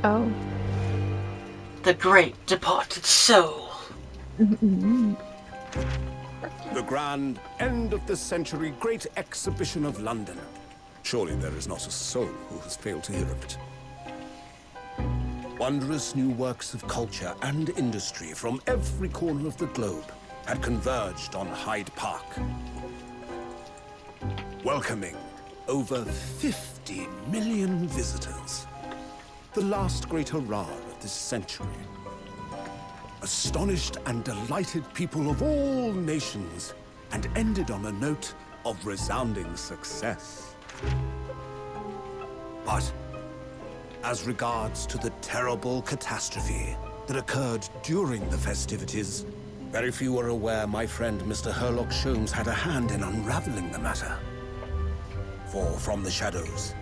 Oh. The great departed soul. Mm-hmm. The grand end of the century great exhibition of London. Surely there is not a soul who has failed to hear of it. Wondrous new works of culture and industry from every corner of the globe had converged on Hyde Park, welcoming over 50 million visitors. The last great hurrah of this century. Astonished and delighted people of all nations, and ended on a note of resounding success. But as regards to the terrible catastrophe that occurred during the festivities, very few are aware my friend Mr. Herlock Sholmes had a hand in unraveling the matter. For from the shadows,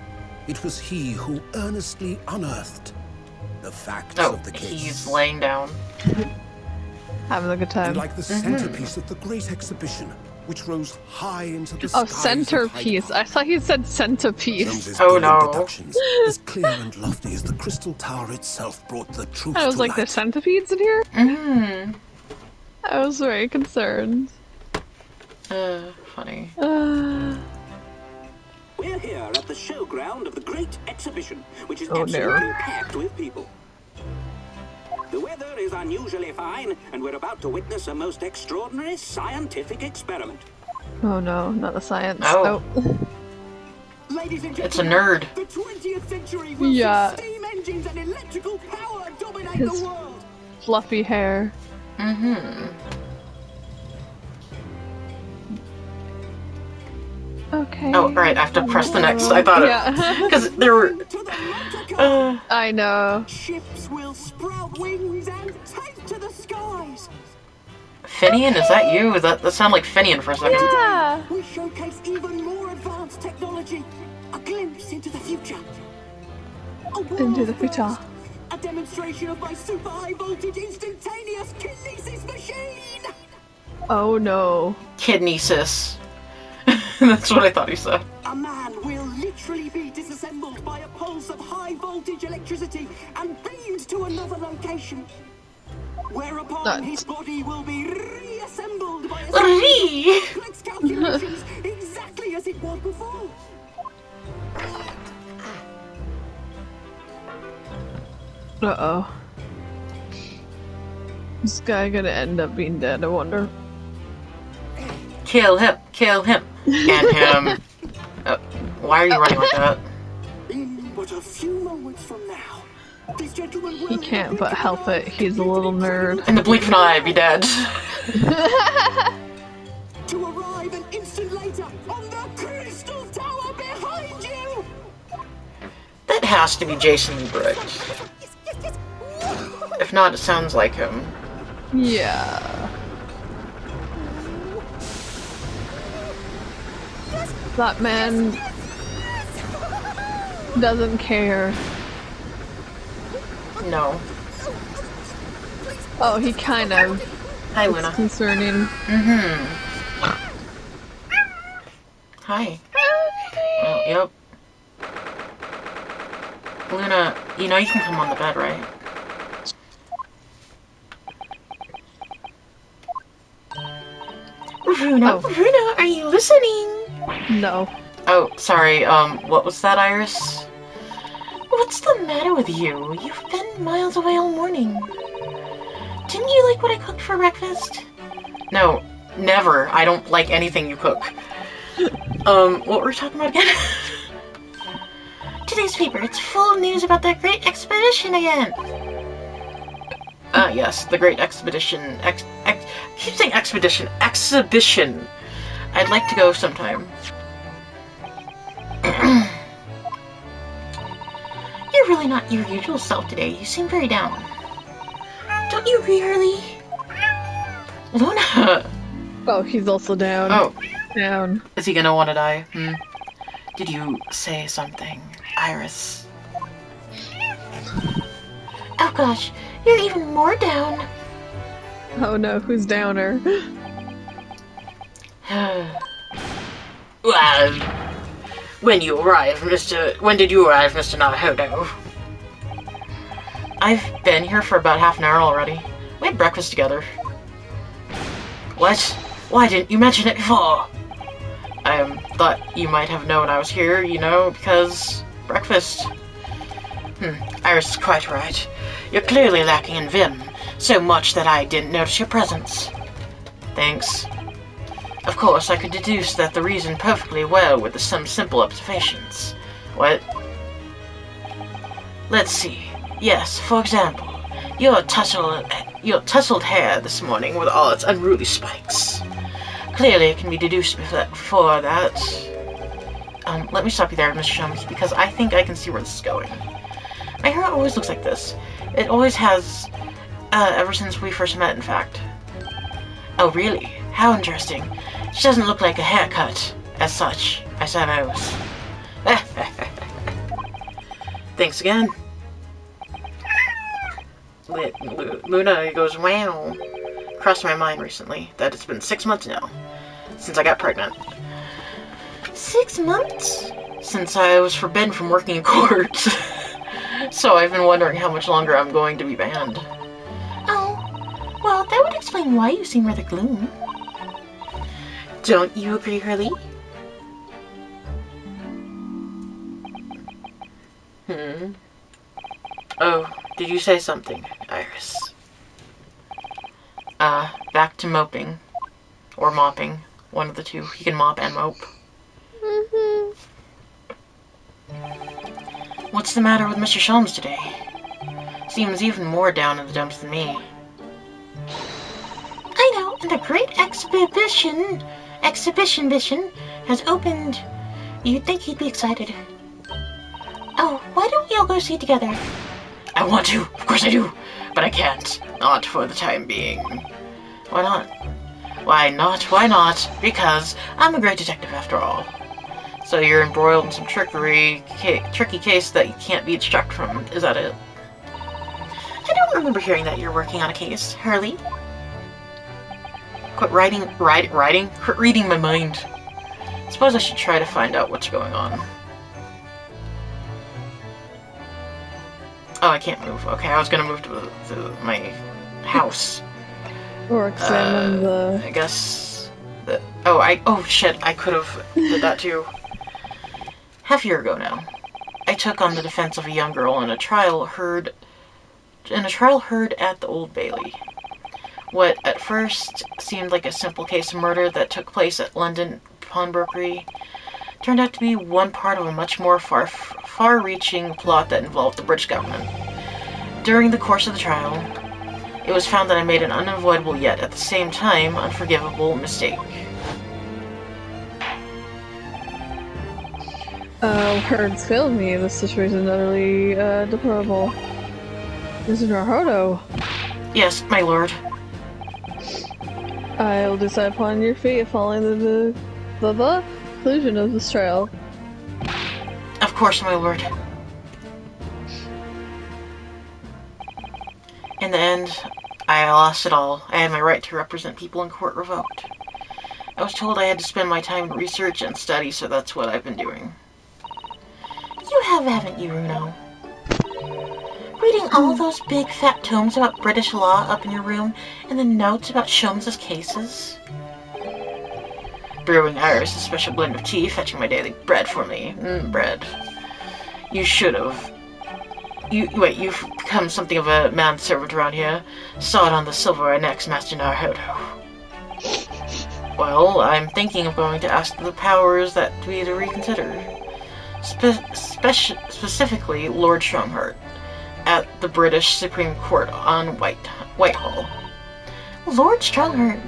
it was he who earnestly unearthed the facts of the case. He's laying down. Having a good time. And like the centerpiece of the great exhibition, which rose high into the skies. Oh, centerpiece. I thought he said centerpiece. Oh no. Deductions, as clear and lofty as the crystal tower itself, brought the truth I was to like, light. there's centipedes in here? Mm-hmm. I was very concerned. Funny. We're here at the showground of the Great Exhibition, which is Oh, absolutely no. packed with people. The weather is unusually fine, and we're about to witness a most extraordinary scientific experiment. Oh no, not the science. Oh. Ladies and It's a gentlemen, nerd. the 20th century will Yeah. see steam engines and electrical power dominate His- the world. Fluffy hair. Mm-hmm. Okay. Oh, right, I have to press the next. I thought Yeah. because there were. To the motor car. I know. Ships will sprout wings and take to the skies. Finian, is that you? That sounded like Finian for a second. Yeah. We showcase even more advanced technology. A glimpse into the future. A world Into the future. first. A demonstration of my super high voltage instantaneous kinesis machine. Oh no. Kidnesis. That's what I thought he said. A man will literally be disassembled by a pulse of high voltage electricity and beamed to another location. Whereupon Nuts. his body will be reassembled by a Re- complex calculations exactly as it was before. Uh-oh. This guy gonna end up being dead, I wonder. Kill him. Kill him. And him. Why are you running like that? In but a few moments from now, these gentlemen will He can't but help it, he's a little nerd. In the blink of an eye, be dead. to arrive an instant later on the crystal tower behind you. That has to be Jason Britt. If not, it sounds like him. Yeah. That man doesn't care. No. Oh, he kind of. Hi, It's Luna. concerning. Mm-hmm. Hi. Oh, yep. Luna, you know you can come on the bed, right? Runa, Oh. Runa, are you listening? No. Oh, sorry, what was that, Iris? What's the matter with you? You've been miles away all morning. Didn't you like what I cooked for breakfast? No, never. I don't like anything you cook. What were we talking about again? Today's paper, it's full of news about that great expedition again. Yes, the great expedition. I keep saying expedition. Exhibition. I'd like to go sometime. You're really not your usual self today. You seem very down. Don't you really? Luna! Oh, he's also down. Oh, Down. is he gonna want to die? Did you say something, Iris? Oh gosh, you're even more down. Oh no, who's downer? Well, when did you arrive, Mr. Nahodo? I've been here for about half an hour already. We had breakfast together. What? Why didn't you mention it before? I thought you might have known I was here, you know, because... breakfast. Iris is quite right. You're clearly lacking in vim, so much that I didn't notice your presence. Thanks. Of course, I could deduce that the reason perfectly well with some simple observations. What? Let's see. Yes, for example, your tousled hair this morning with all its unruly spikes. Clearly, it can be deduced before that. Let me stop you there, Mr. Shums, because I think I can see where this is going. My hair always looks like this. It always has, ever since we first met, in fact. Oh, really? How interesting. She doesn't look like a haircut, as such, I suppose. Thanks again. Luna goes, wow. Crossed my mind recently that it's been 6 months now since I got pregnant. 6 months? Since I was forbidden from working in court. So I've been wondering how much longer I'm going to be banned. Oh, well, that would explain why you seem rather gloom. Don't you agree, Hurley? Oh, did you say something, Iris? Back to moping. Or mopping. One of the two. He can mop and mope. What's the matter with Mr. Sholmes today? Seems even more down in the dumps than me. I know, and the great exhibition has opened. You'd think he'd be excited. Oh, why don't we all go see it together? I want to, of course I do, but I can't. Not for the time being. Why not? Why not? Why not? Because I'm a great detective after all. So you're embroiled in some tricky case that you can't be distracted from. Is that it? I don't remember hearing that you're working on a case, Hurley. Quit Quit reading my mind. Suppose I should try to find out what's going on. Oh, I can't move. Okay, I was gonna move to my house. Or examine the... I guess... Oh, shit, I could've did that too. Half a year ago now, I took on the defense of a young girl in a trial heard at the Old Bailey. What at first seemed like a simple case of murder that took place at London pawnbrokery turned out to be one part of a much more far-reaching plot that involved the British government. During the course of the trial, it was found that I made an unavoidable yet, at the same time, unforgivable mistake. Words failed me. This situation is utterly, deplorable. Mr. Naruto. Yes, my lord. I will decide upon your fate following the conclusion of this trial. Of course, my lord. In the end, I lost it all. I had my right to represent people in court revoked. I was told I had to spend my time in research and study, so that's what I've been doing. You have, haven't you, Runo? Reading all those big fat tomes about British law up in your room, and the notes about Sholmes' cases? Brewing Iris a special blend of tea, fetching my daily bread for me. Bread. You should've. You've become something of a manservant around here. Saw it on the silverware necks, Master Naruto. Well, I'm thinking of going to ask the powers that be to reconsider. Specifically, Lord Strongheart, at the British Supreme Court on Whitehall. Lord Strongheart?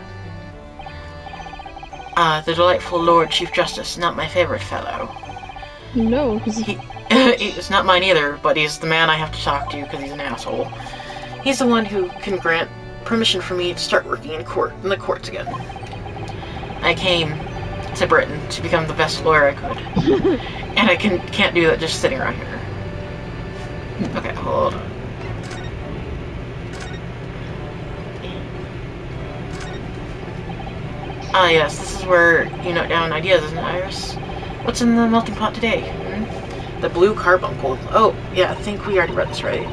The delightful Lord Chief Justice, not my favorite fellow. No, because It's not mine either, but he's the man I have to talk to because he's an asshole. He's the one who can grant permission for me to start working in the courts again. I came to Britain to become the best lawyer I could. And I can't do that just sitting around here. Okay, hold on. Ah yes, this is where you note down ideas, isn't it, Iris? What's in the melting pot today? The blue carbuncle. Oh, yeah, I think we already read this, right?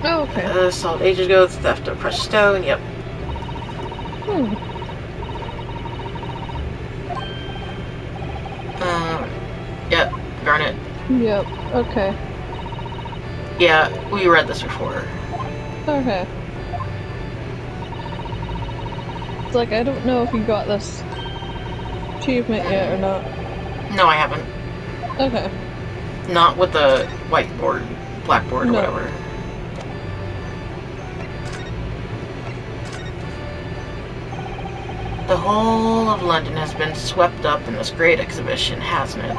Oh, okay. Solid ages ago, theft of precious stone, yep. Hmm. Yep, garnet. Yep. Okay. Yeah, we read this before. Okay. It's like, I don't know if you got this achievement yet or not. No, I haven't. Okay. Not with the whiteboard, blackboard, or No. whatever. The whole of London has been swept up in this great exhibition, hasn't it?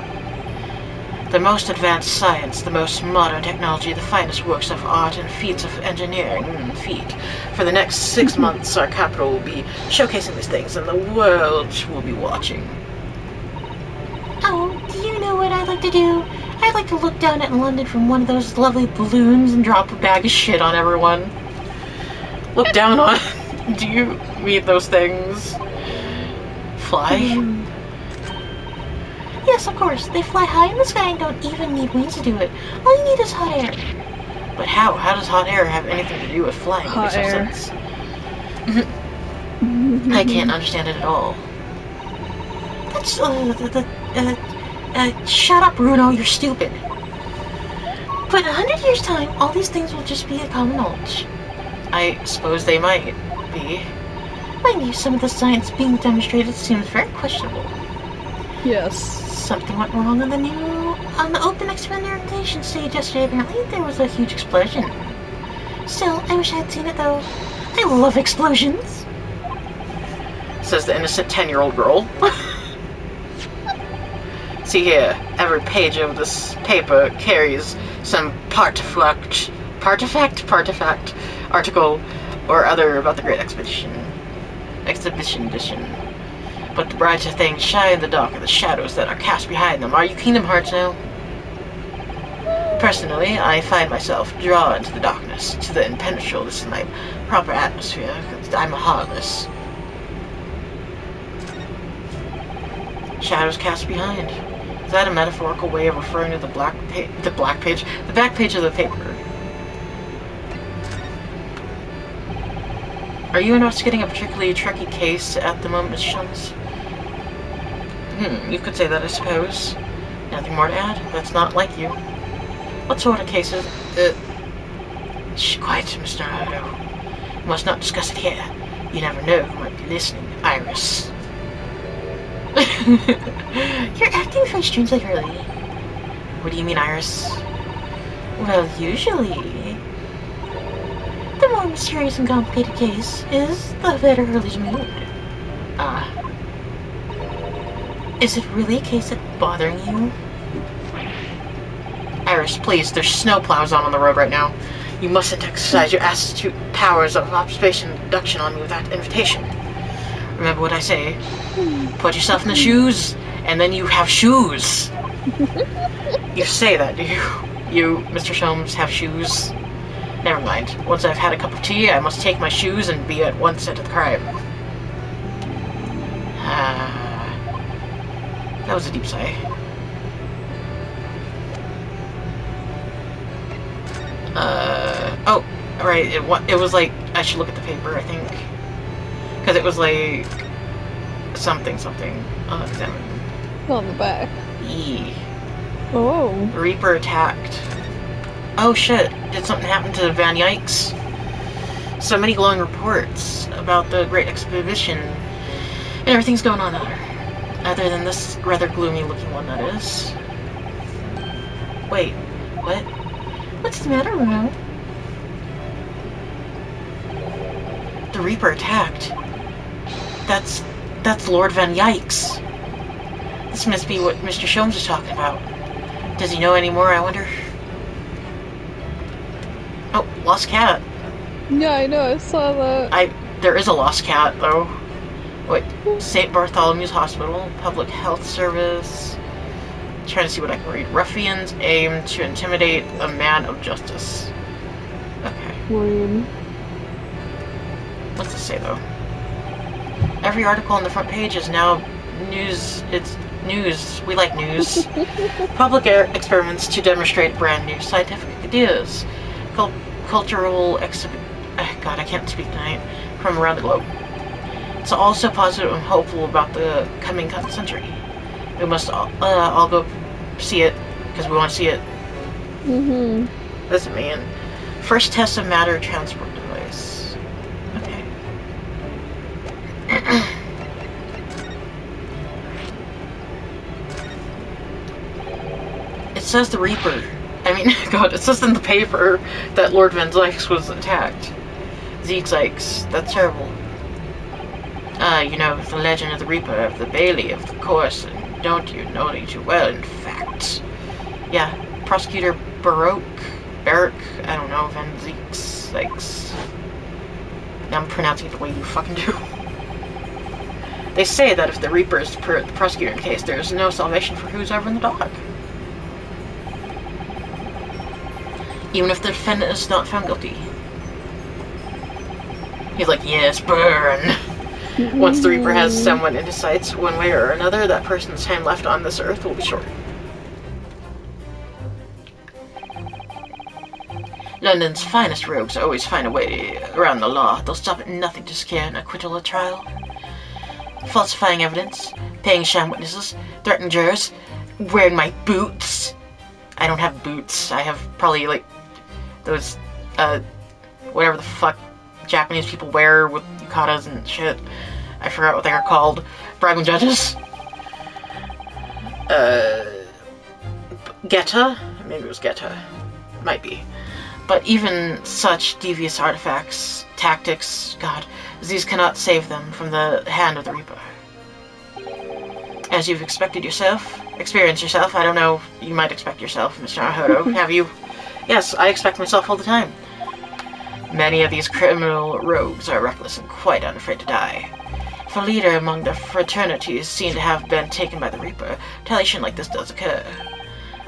The most advanced science, the most modern technology, the finest works of art and feats of engineering. Feat. For the next 6 months, our capital will be showcasing these things, and the world will be watching. Oh, do you know what I'd like to do? I'd like to look down at London from one of those lovely balloons and drop a bag of shit on everyone. Look down on... Do you mean those things? Fly? Yes, of course. They fly high in the sky and don't even need wings to do it. All you need is hot air. But how? How does hot air have anything to do with flying? Hot air. I can't understand it at all. That's, shut up, Bruno, you're stupid. But in 100 years' time, all these things will just be a common knowledge. I suppose they might be. Mind you, some of the science being demonstrated seems very questionable. Yes. Something went wrong on the open experimentation stage yesterday. Apparently, there was a huge explosion. Still, I wish I had seen it though. I love explosions. Says the innocent 10-year-old girl. See here, every page of this paper carries some partifact article or other about the Great Exhibition. But the brighter things shine in the dark of the shadows that are cast behind them. Are you Kingdom Hearts now? Personally, I find myself drawn to the darkness, to the impenetrable. This is my proper atmosphere. I'm a heartless. Shadows cast behind. Is that a metaphorical way of referring to the back page of the paper? Are you investigating a particularly tricky case at the moment, Miss Shums? You could say that, I suppose. Nothing more to add? That's not like you. What sort of cases? Shh, quiet, Mr. Hardo. You must not discuss it here. You never know who might be listening, Iris. You're acting very strangely early. What do you mean, Iris? Well, usually... The more mysterious and complicated case is, the better Hurley's mood. Is it really a case that's bothering you? Iris, please, there's snowplows on the road right now. You mustn't exercise your astute powers of observation and deduction on me without invitation. Remember what I say. Put yourself in the shoes, and then you have shoes. You say that, do you? You, Mr. Sholmes, have shoes? Never mind. Once I've had a cup of tea, I must take my shoes and be at once at the crime. That was a deep sigh. Oh, right, it was like, I should look at the paper, I think. Because it was like, something. Examine. On the back. E. Oh. Reaper attacked. Oh shit, did something happen to Van Yikes? So many glowing reports about the Great Exhibition, and everything's going on there. Other than this rather gloomy looking one, that is. Wait, what? What's the matter, Bruno? The Reaper attacked. That's Lord Van Yikes. This must be what Mr. Sholmes was talking about. Does he know any more, I wonder? Oh, lost cat. Yeah, I know, I saw that. There is a lost cat, though. Wait, St. Bartholomew's Hospital, Public Health Service. Trying to see what I can read. Ruffians aim to intimidate a man of justice. Okay. Weird. What's this say, though? Every article on the front page is now news. It's news. We like news. Public experiments to demonstrate brand new scientific ideas. cultural God, I can't speak tonight. From around the globe. It's also positive and hopeful about the coming century. We must all go see it because we want to see it. Mm-hmm. Listen, man. First test of matter transport device. Okay. It says the Reaper. I mean, God, it says in the paper that Lord Van Zykes was attacked. Zeke-Zykes. That's terrible. You know, the legend of the Reaper, of the Bailey, of the course, and don't you know it too well, in fact. Yeah, Prosecutor Baroque, I don't know, Van Zykes. Now I'm pronouncing it the way you fucking do. They say that if the Reaper is the prosecutor in the case, there is no salvation for who's ever in the dock. Even if the defendant is not found guilty. He's like, yes, burn. Once the Reaper has someone in his sights, one way or another, that person's time left on this earth will be short. London's finest rogues always find a way around the law. They'll stop at nothing to secure an acquittal at trial. Falsifying evidence, paying sham witnesses, threatening jurors, wearing my boots. I don't have boots. I have probably, like, those, whatever the fuck Japanese people wear with yukatas and shit. I forgot what they are called. Bribing judges. Geta? Maybe it was Geta. Might be. But even such devious artifacts, tactics, God, these cannot save them from the hand of the Reaper. As you've experienced yourself, I don't know, you might expect yourself, Mr. Naruto, have you? Yes, I expect myself all the time. Many of these criminal rogues are reckless and quite unafraid to die. If a leader among the fraternity is seen to have been taken by the Reaper, retaliation like this does occur.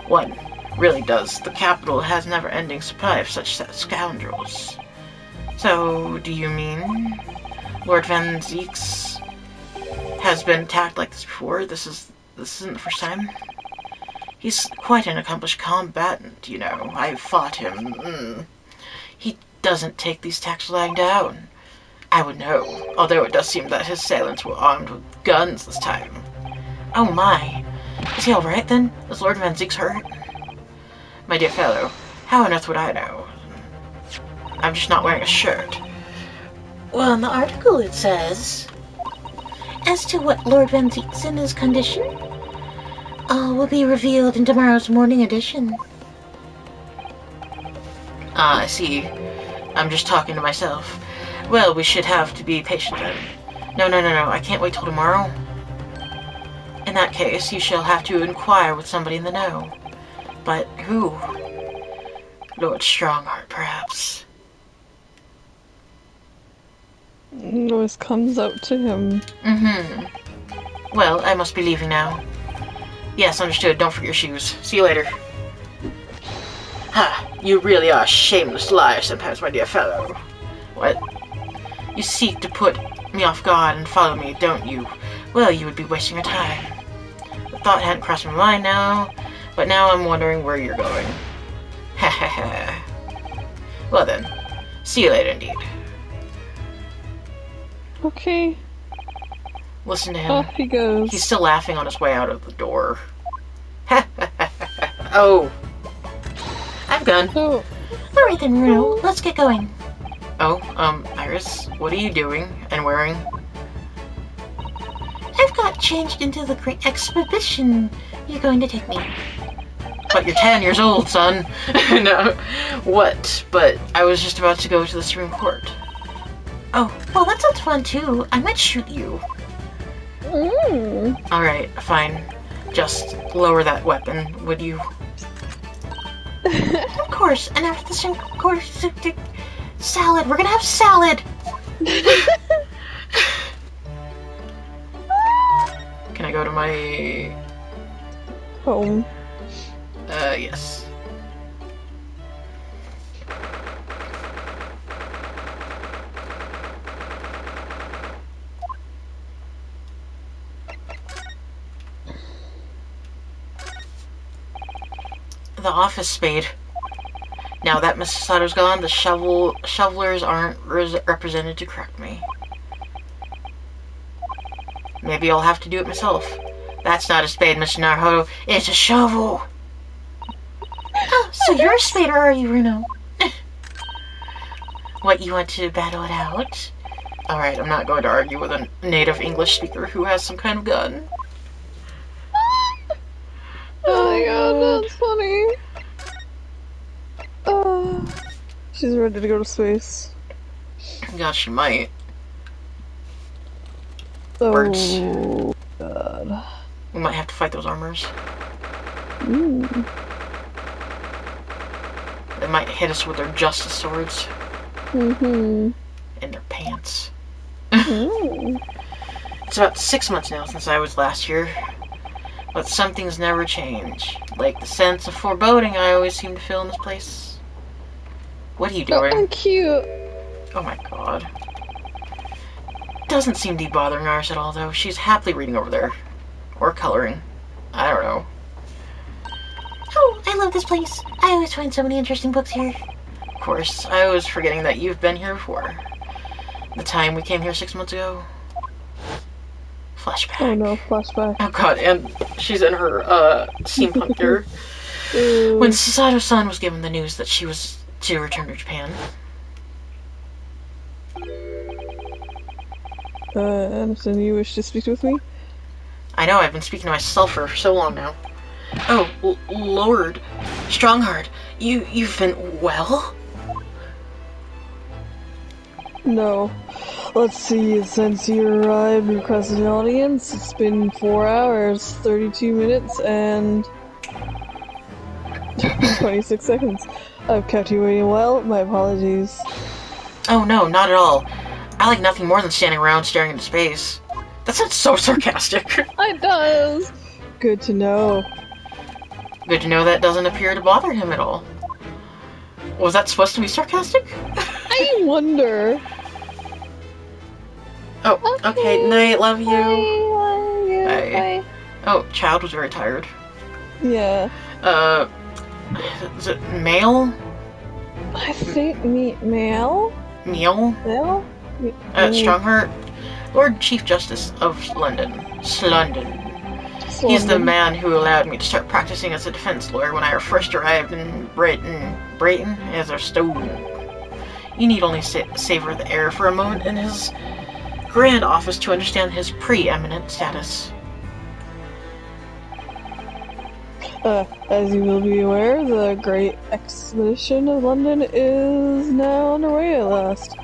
One really does. The capital has never-ending supply of such scoundrels. So, do you mean Lord Van Zykes has been attacked like this before? This isn't the first time? He's quite an accomplished combatant, you know. I've fought him. He doesn't take these attacks lying down. I would know, although it does seem that his assailants were armed with guns this time. Oh my. Is he alright then? Is Lord Van Zykes hurt? My dear fellow, how on earth would I know? I'm just not wearing a shirt. Well, in the article it says, as to what Lord Van Zykes in his condition, all will be revealed in tomorrow's morning edition. Ah, I see. I'm just talking to myself. Well, we should have to be patient then. No, I can't wait till tomorrow. In that case, you shall have to inquire with somebody in the know. But who? Lord Strongheart, perhaps. Always comes out to him. Well, I must be leaving now. Yes, understood. Don't forget your shoes. See you later. Ha! You really are a shameless liar sometimes, my dear fellow. What? You seek to put me off guard and follow me, don't you? Well, you would be wasting your time. The thought hadn't crossed my mind now, but now I'm wondering where you're going. Ha ha ha. Well then, see you later indeed. Okay. Listen to him. Off he goes. He's still laughing on his way out of the door. Ha ha ha ha. Oh. I'm gone. Oh. Alright then, Runo, let's get going. Oh, Iris, what are you doing and wearing? I've got changed into the great expedition you're going to take me. But you're 10 years old, son. No. What? But I was just about to go to the Supreme Court. Oh, well that sounds fun too. I might shoot you. Alright, fine. Just lower that weapon, would you? Of course, and after this, of course, salad. We're gonna have salad. Can I go to my... Home. Yes. The office spade. Now that Mrs. Sato's gone, the shovelers aren't represented to correct me. Maybe I'll have to do it myself. That's not a spade, Mr. Naruhodo. It's a shovel! Oh, so you're a spader, are you, Runo? What, you want to battle it out? Alright, I'm not going to argue with a native English speaker who has some kind of gun. Oh my god, that's funny. She's ready to go to space. God, she might. Oh Words. god. We might have to fight those armors. They might hit us with their justice swords. Mm-hmm. In their pants. Mm. It's about 6 months now since I was last here. But some things never change. Like the sense of foreboding I always seem to feel in this place. What are you doing? Oh, cute. Oh my god. Doesn't seem to be bothering Iris at all, though. She's happily reading over there. Or coloring. I don't know. Oh, I love this place. I always find so many interesting books here. Of course, I was forgetting that you've been here before. The time we came here 6 months ago. Flashback. Oh no, flashback. Oh god, and she's in her, steampunk gear. Ew. When Sato-san was given the news that she was to return to Japan. Anderson, you wish to speak with me? I know, I've been speaking to myself for so long now. Oh, Lord. Strongheart, you've been well? No. Let's see, since you arrived and requested an audience, it's been 4 hours, 32 minutes, and 26 seconds. I've kept you waiting well, my apologies. Oh no, not at all. I like nothing more than standing around staring into space. That sounds so sarcastic. It does! Good to know. Good to know that doesn't appear to bother him at all. Was that supposed to be sarcastic? I wonder. Oh, okay, night, love you. Love you. Bye. Oh, child was very tired. Yeah. Is it male? I think male? Meal? Male? Strongheart? Lord Chief Justice of London. Slundon. He's the man who allowed me to start practicing as a defense lawyer when I first arrived in Brighton as a stone. You need only savor the air for a moment in his grand office to understand his preeminent status. As you will be aware, the Great Expedition of London is now underway at last.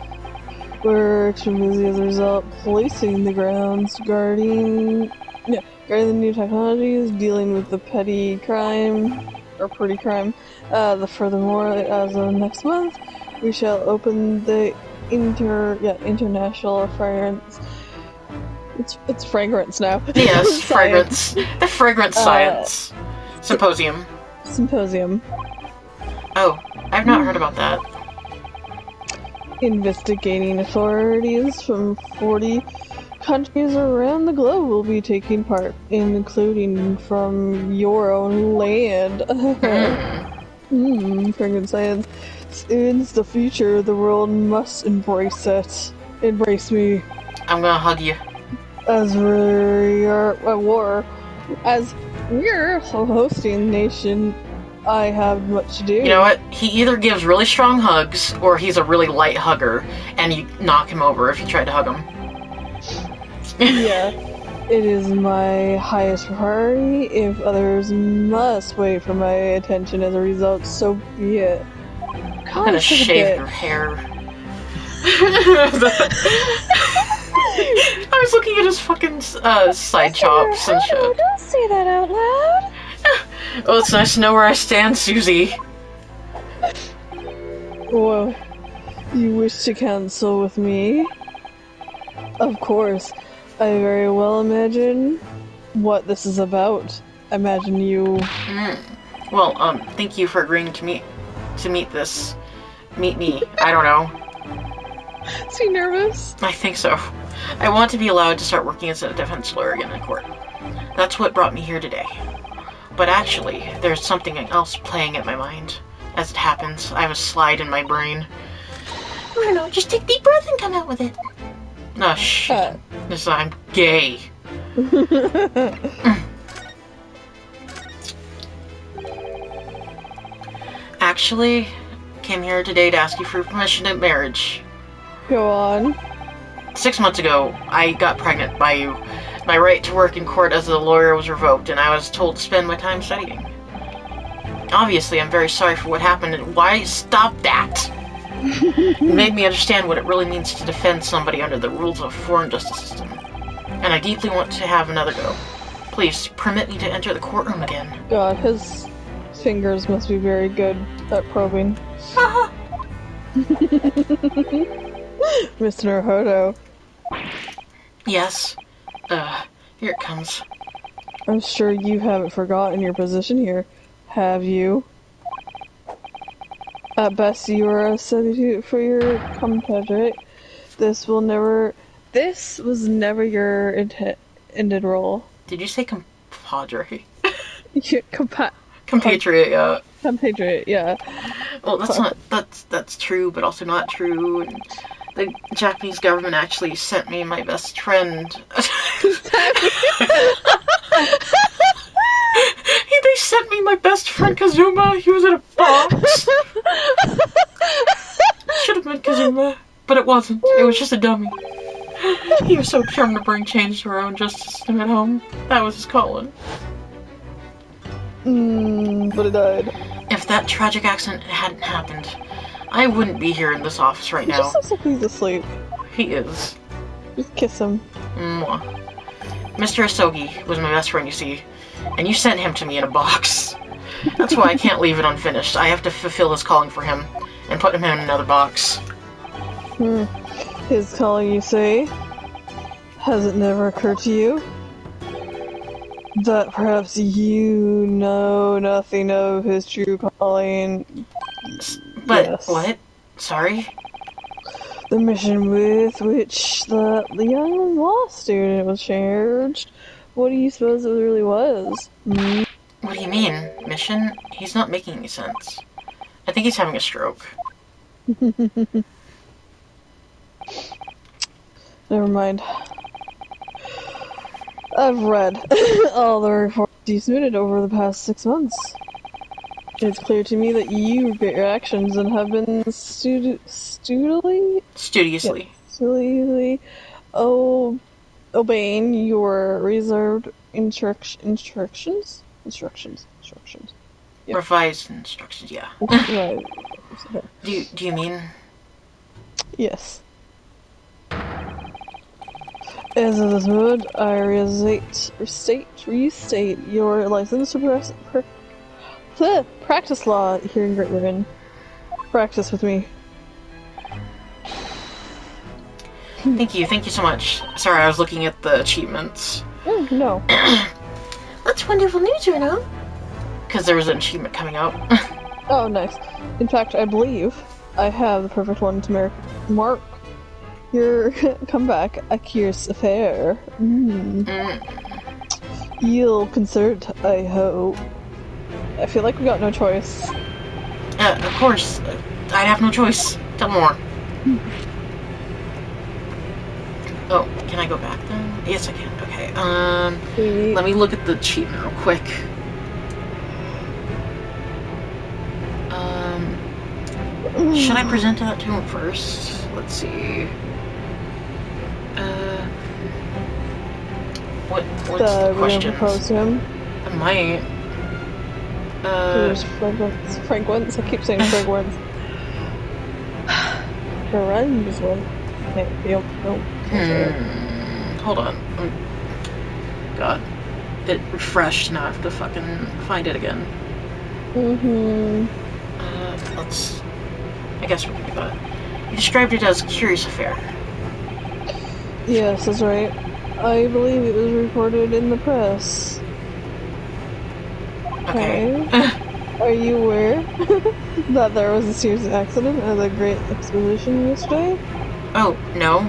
We're extremely busy as a result, policing the grounds, guarding the new technologies, dealing with the petty crime, or pretty crime. Furthermore, as of next month, we shall open the International Fragrance. It's fragrance now. Yes, fragrance. The Fragrance Science Symposium. Oh, I've not heard about that. Investigating authorities from 40 countries around the globe will be taking part, including from your own land. Fragrance science. It's the future. The world must embrace it. Embrace me. I'm gonna hug you. As we're hosting the nation, I have much to do. You know what? He either gives really strong hugs, or he's a really light hugger, and you knock him over if you try to hug him. Yeah, it is my highest priority. If others must wait for my attention as a result, so be it. I'm gonna shave your hair. I was looking at his fucking side chops and shit. Don't say that out loud. Oh, it's nice to know where I stand, Susie. Well, you wish to counsel with me? Of course. I very well imagine what this is about. Imagine you... Well, thank you for agreeing to meet me. I don't know. Is he nervous? I think so. I want to be allowed to start working as a defense lawyer again in court. That's what brought me here today. But actually, there's something else playing at my mind. As it happens, I have a slide in my brain. Bruno, just take a deep breath and come out with it. Oh, shit. I'm gay. Actually, came here today to ask you for permission to marriage. Go on. 6 months ago, I got pregnant by you. My right to work in court as a lawyer was revoked, and I was told to spend my time studying. Obviously, I'm very sorry for what happened, and why stop that? It made me understand what it really means to defend somebody under the rules of a foreign justice system. And I deeply want to have another go. Please, permit me to enter the courtroom again. God, his fingers must be very good at probing. Mr. Hodo. Yes. Here it comes. I'm sure you haven't forgotten your position here, have you? At best, you are a substitute for your compatriot. This was never your intended role. Did you say compadre? Your Compatriot, yeah. compatriot, yeah. Well, that's true, but also not true. And the Japanese government actually sent me my best friend. They sent me my best friend Kazuma. He was in a box. Should have been Kazuma, but it wasn't. It was just a dummy. He was so determined to bring change to our own justice system at home. That was his calling. But it died. If that tragic accident hadn't happened, I wouldn't be here in this office right He now. just looks like he's asleep. He is. Just kiss him. Mwah. Mr. Asogi was my best friend, you see, and you sent him to me in a box. That's why I can't leave it unfinished. I have to fulfill his calling for him and put him in another box. His calling, you say? Has it never occurred to you that perhaps you know nothing of his true calling? But, Yes. what? Sorry? The mission with which the young law student was charged. What do you suppose it really was? What do you mean? Mission? He's not making any sense. I think he's having a stroke. Never mind. I've read all the reports you submitted over the past 6 months. It's clear to me that you regret your actions and have been Studiously. obeying your reserved instructions. Yep. Revised instructions, yeah. Right. Do you mean? Yes. As of this moment, I restate your license to practice law here in Great Britain. Practice with me. Thank you so much. Sorry, I was looking at the achievements. No. That's wonderful news, Bruno. Because there was an achievement coming up. Oh, nice. In fact, I believe I have the perfect one to mark your comeback a curious affair. You'll consent, I hope. I feel like we got no choice. Of course. I'd have no choice. Tell me more. Oh, can I go back then? Yes, I can. Okay, let me look at the achievement real quick. Should I present that to him first? Let's see. What's the question? Propose to him. I might. There's fragrance. I keep saying fragrance. Fragrance one. Hold on. God. It refreshed, now I have to fucking find it again. I guess we can do that. You described it as a curious affair. Yes, that's right. I believe it was reported in the press. Okay. Are you aware that there was a serious accident at the Great Exposition yesterday? Oh, no.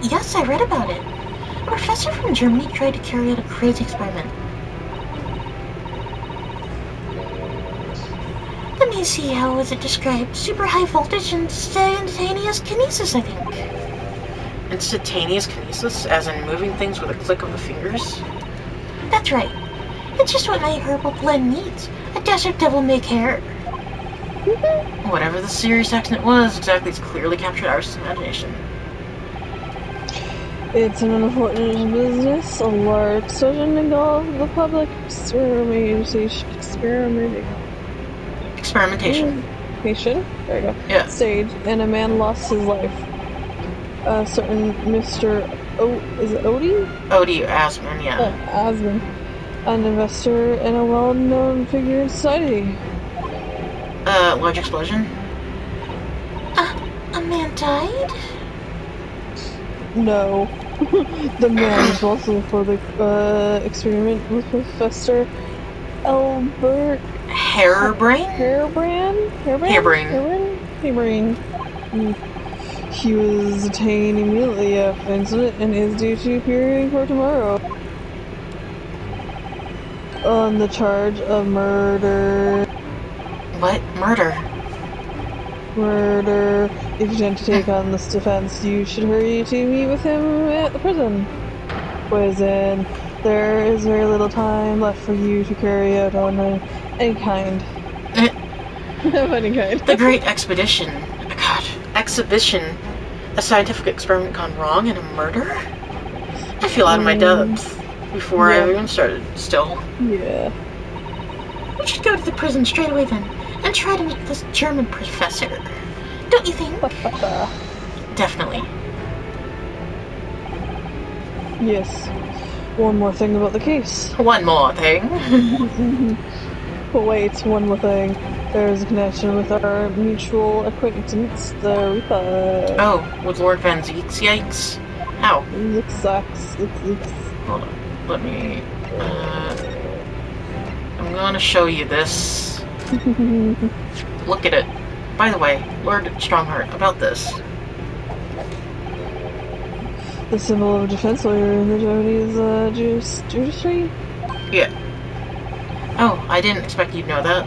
Yes, I read about it. A professor from Germany tried to carry out a crazy experiment. The I see how was it described? Super high voltage instantaneous kinesis, I think. Instantaneous kinesis, as in moving things with a click of the fingers? That's right. It's just what my herbal blend needs. A dash of devil may care. Whatever the serious accident was, exactly, it's clearly captured Iris' imagination. It's an unfortunate business. A large explosion engulfed the public Experimentation. There you go. Yeah. Stage, and a man lost his life. A certain Mr. Is it Odie? Odie Asman, yeah. Asman. An investor and a well-known figure in society. Large explosion? A man died? No. The man responsible for the experiment was Professor Albert Harebrain? Harebrain. He was detained immediately after the incident and is due to appear in court tomorrow on the charge of murder. What? Murder? Murder. If you intend to take on this defense, you should hurry to meet with him at the prison. Poison. There is very little time left for you to carry out on any kind. Of any kind. The Great Expedition. God. Exhibition. A scientific experiment gone wrong and a murder? I feel out of my depth before I even started, still. Yeah. We should go to the prison straight away then, and try to meet this German professor. Don't you think? Definitely. Yes. One more thing about the case. One more thing. But wait, one more thing. There's a connection with our mutual acquaintance, the Reaper. Oh, with Lord Van Zeeks? Yikes. How? Hold on. Let me... I'm gonna show you this. Look at it. By the way, Lord Strongheart, about this. The symbol of defense lawyer in the Japanese judiciary? Yeah. Oh, I didn't expect you'd know that.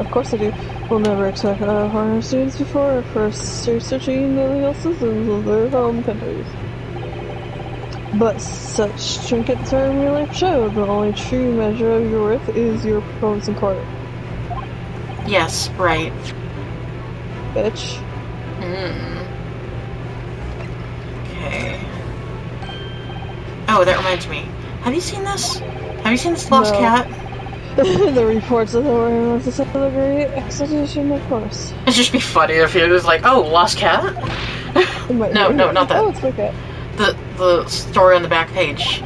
Of course I do. We'll never expect foreign students before first researching the legal systems of their home countries. But such trinkets are merely show. The only true measure of your worth is your performance in court. Yes, right. Bitch. Okay. Oh, that reminds me. Have you seen this? Have you seen this lost cat? The reports of the war was the great expedition, of course. It'd just be funny if it was like, oh, lost cat? No, not that. Oh, it's my cat. The story on the back page.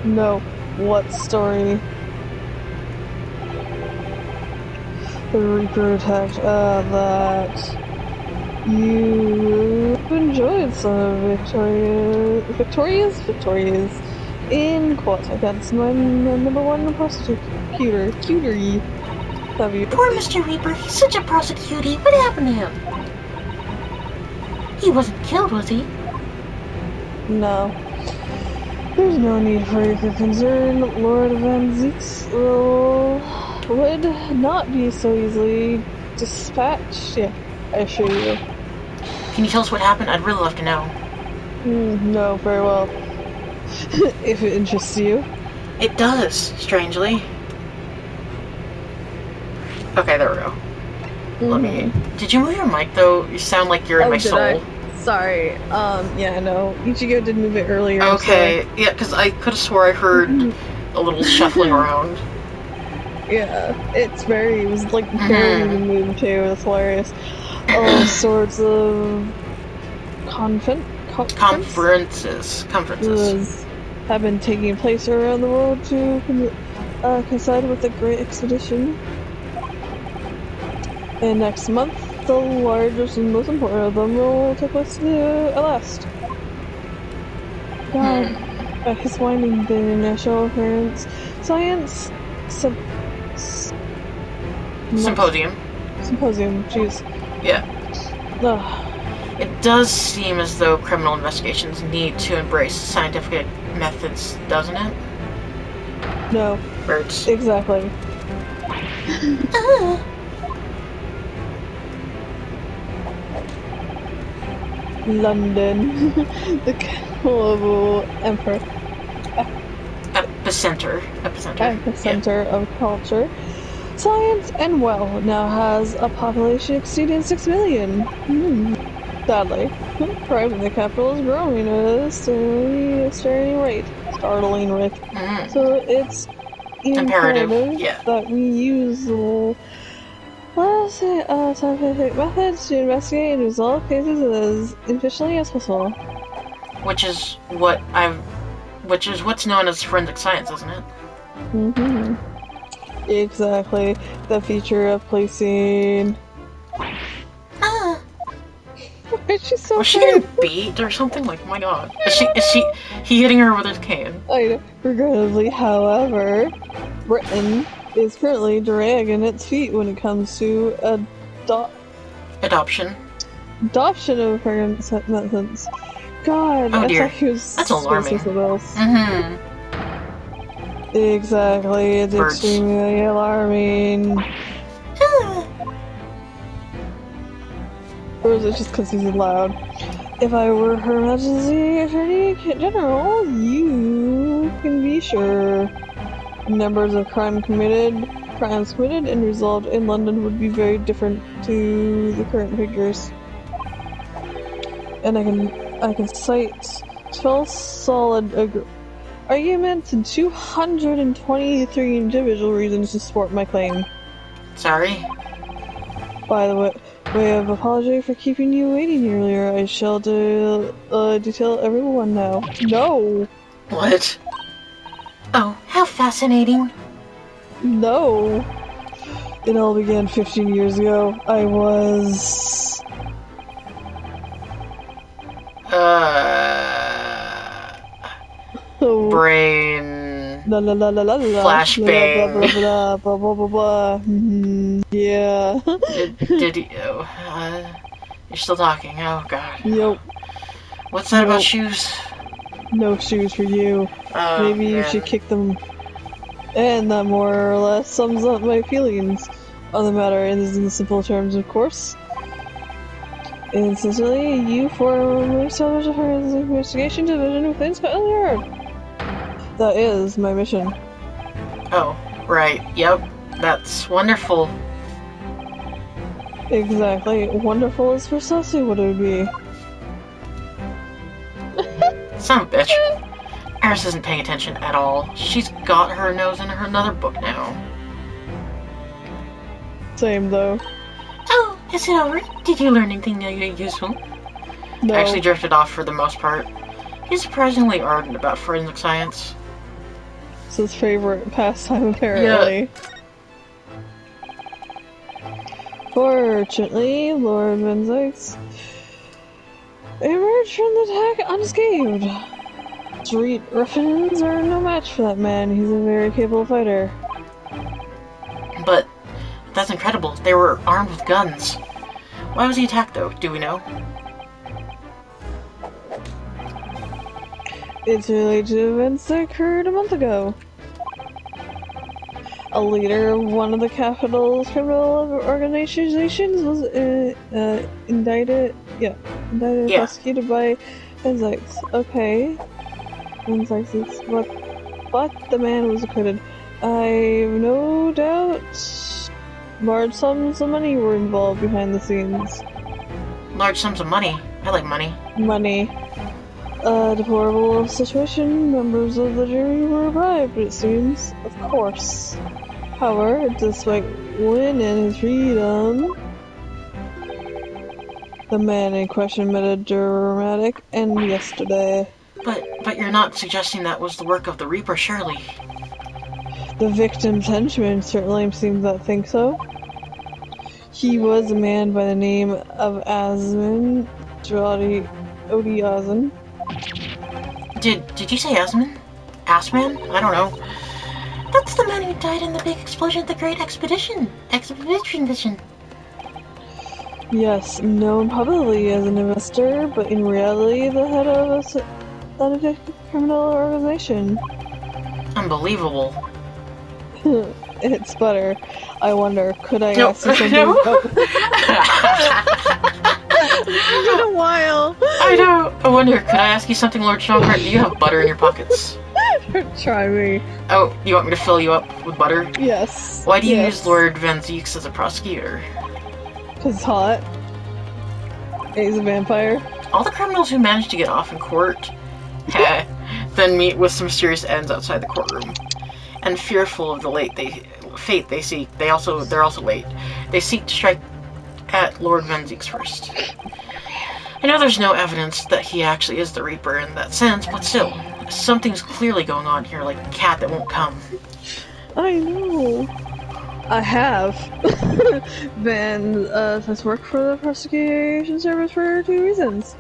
No. What story? The Reaper attacked, that you enjoyed some victorious in court against my number one prosecutor, cutery. Love you. Poor Mr. Reaper, he's such a prosecutie. What happened to him? He wasn't killed, was he? No. There's no need for your concern. Lord Van Zeeks would not be so easily dispatched. Yeah, I assure you. Can you tell us what happened? I'd really love to know. No, very well. If it interests you. It does, strangely. Okay, there we go. Let me... Did you move your mic, though? You sound like you're in my soul. Sorry. Yeah, I know. Ichigo did move it earlier. Okay, yeah, because I could have swore I heard a little shuffling around. Yeah, it was like very moved too. It's hilarious. All sorts of conferences have been taking place around the world to coincide with the Great Expedition. And next month, the largest and most important of them will take place at last. God, his winding the International Appearance Science Symposium. Jeez. Yeah. Ugh. It does seem as though criminal investigations need to embrace scientific methods, doesn't it? No. Birds. Exactly. London, the global Epicenter. epicenter of culture, science, and well, now has a population exceeding 6 million. Sadly, crime in the capital is growing at a startling rate. So it's Imperative, imperative yeah. that we use the scientific methods to investigate and resolve cases as efficiently as possible. Which is what's known as forensic science, isn't it? Exactly. The feature of placing. Why is she so Was she getting beat or something? Like, my god. Is he hitting her with his cane? I know. Regrettably, however, Britain is currently dragging its feet when it comes to Adoption. adoption of pregnant medicines. God, Oh I dear. thought he was That's alarming. something else. Mm-hmm. Exactly, it's Birds. extremely alarming. Or is it just because he's loud? If I were Her Majesty Attorney General, you can be sure numbers of crimes committed and resolved in London would be very different to the current figures. And I can cite 12 solid arguments and 223 individual reasons to support my claim. Sorry. By the way of apology for keeping you waiting earlier, I shall detail everyone now. No! What? Oh, how fascinating. No! It all began 15 years ago. I was... Brain... La la la la la la. Flashbang. Blah blah blah blah blah blah blah. Yeah. Did you... you're still talking. Oh, God. Yep. What's that about Nope. shoes? No shoes for you. Maybe you should kick them. And that more or less sums up my feelings on the matter in simple terms, of course. And sincerely, you formerly established a forensic investigation division within Scotland Yard. That is my mission. Oh, right. Yep. That's wonderful. Exactly. Wonderful is precisely what it would be. Son of a bitch. Iris isn't paying attention at all. She's got her nose in another book now. Same though. Oh, is it over? Did you learn anything new useful? No. I actually drifted off for the most part. He's surprisingly ardent about forensic science. It's his favorite pastime, apparently. Fortunately, Lord Menzies emerged from the attack unscathed. Street ruffians are no match for that man. He's a very capable fighter. But that's incredible. They were armed with guns. Why was he attacked, though? Do we know? It's related to events that occurred a month ago. A leader of one of the capital's criminal organizations was indicted, prosecuted by Menzies. Okay. Menzies, but the man was acquitted. I've no doubt large sums of money were involved behind the scenes. Large sums of money. I like money. Money. A deplorable situation. Members of the jury were bribed, it seems. Of course. However, despite winning his freedom, the man in question met a dramatic end yesterday. But you're not suggesting that was the work of the Reaper, surely? The victim's henchman certainly seems to think so. He was a man by the name of Asman Odiazan. Did you say Asman? Assman? I don't know. That's the man who died in the big explosion at the Great Expedition mission. Yes, known publicly as an investor, but in reality the head of a criminal organization. Unbelievable. It's butter. I wonder, could I No, ask you something? no. Oh. It's been a while. I know. I wonder, could I ask you something, Lord Strongheart? Do you have butter in your pockets? Try me. Oh, you want me to fill you up with butter? Yes. Why do you yes. use Lord Van Zieks as a prosecutor? Because it's hot. He's a vampire. All the criminals who manage to get off in court then meet with some serious ends outside the courtroom. And fearful of the fate they seek, they're also late. They seek to strike at Lord Van Zieks first. I know there's no evidence that he actually is the Reaper in that sense, but still, something's clearly going on here, like a cat that won't come. I know. I have been has worked for the prosecution service for 2 reasons.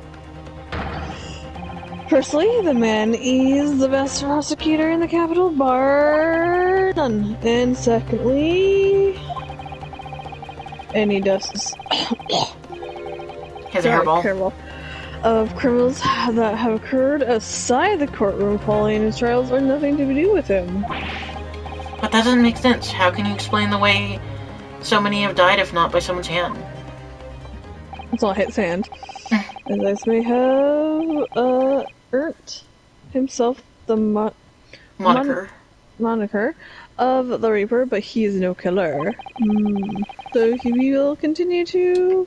Firstly, the man is the best prosecutor in the capital, bar none. And secondly, and he does Has a hairball. Of criminals that have occurred outside the courtroom following his trials are nothing to do with him. But that doesn't make sense. How can you explain the way so many have died if not by someone's hand? It's all his hand. As this may have earned himself the moniker of the Reaper, but he is no killer. So he will continue to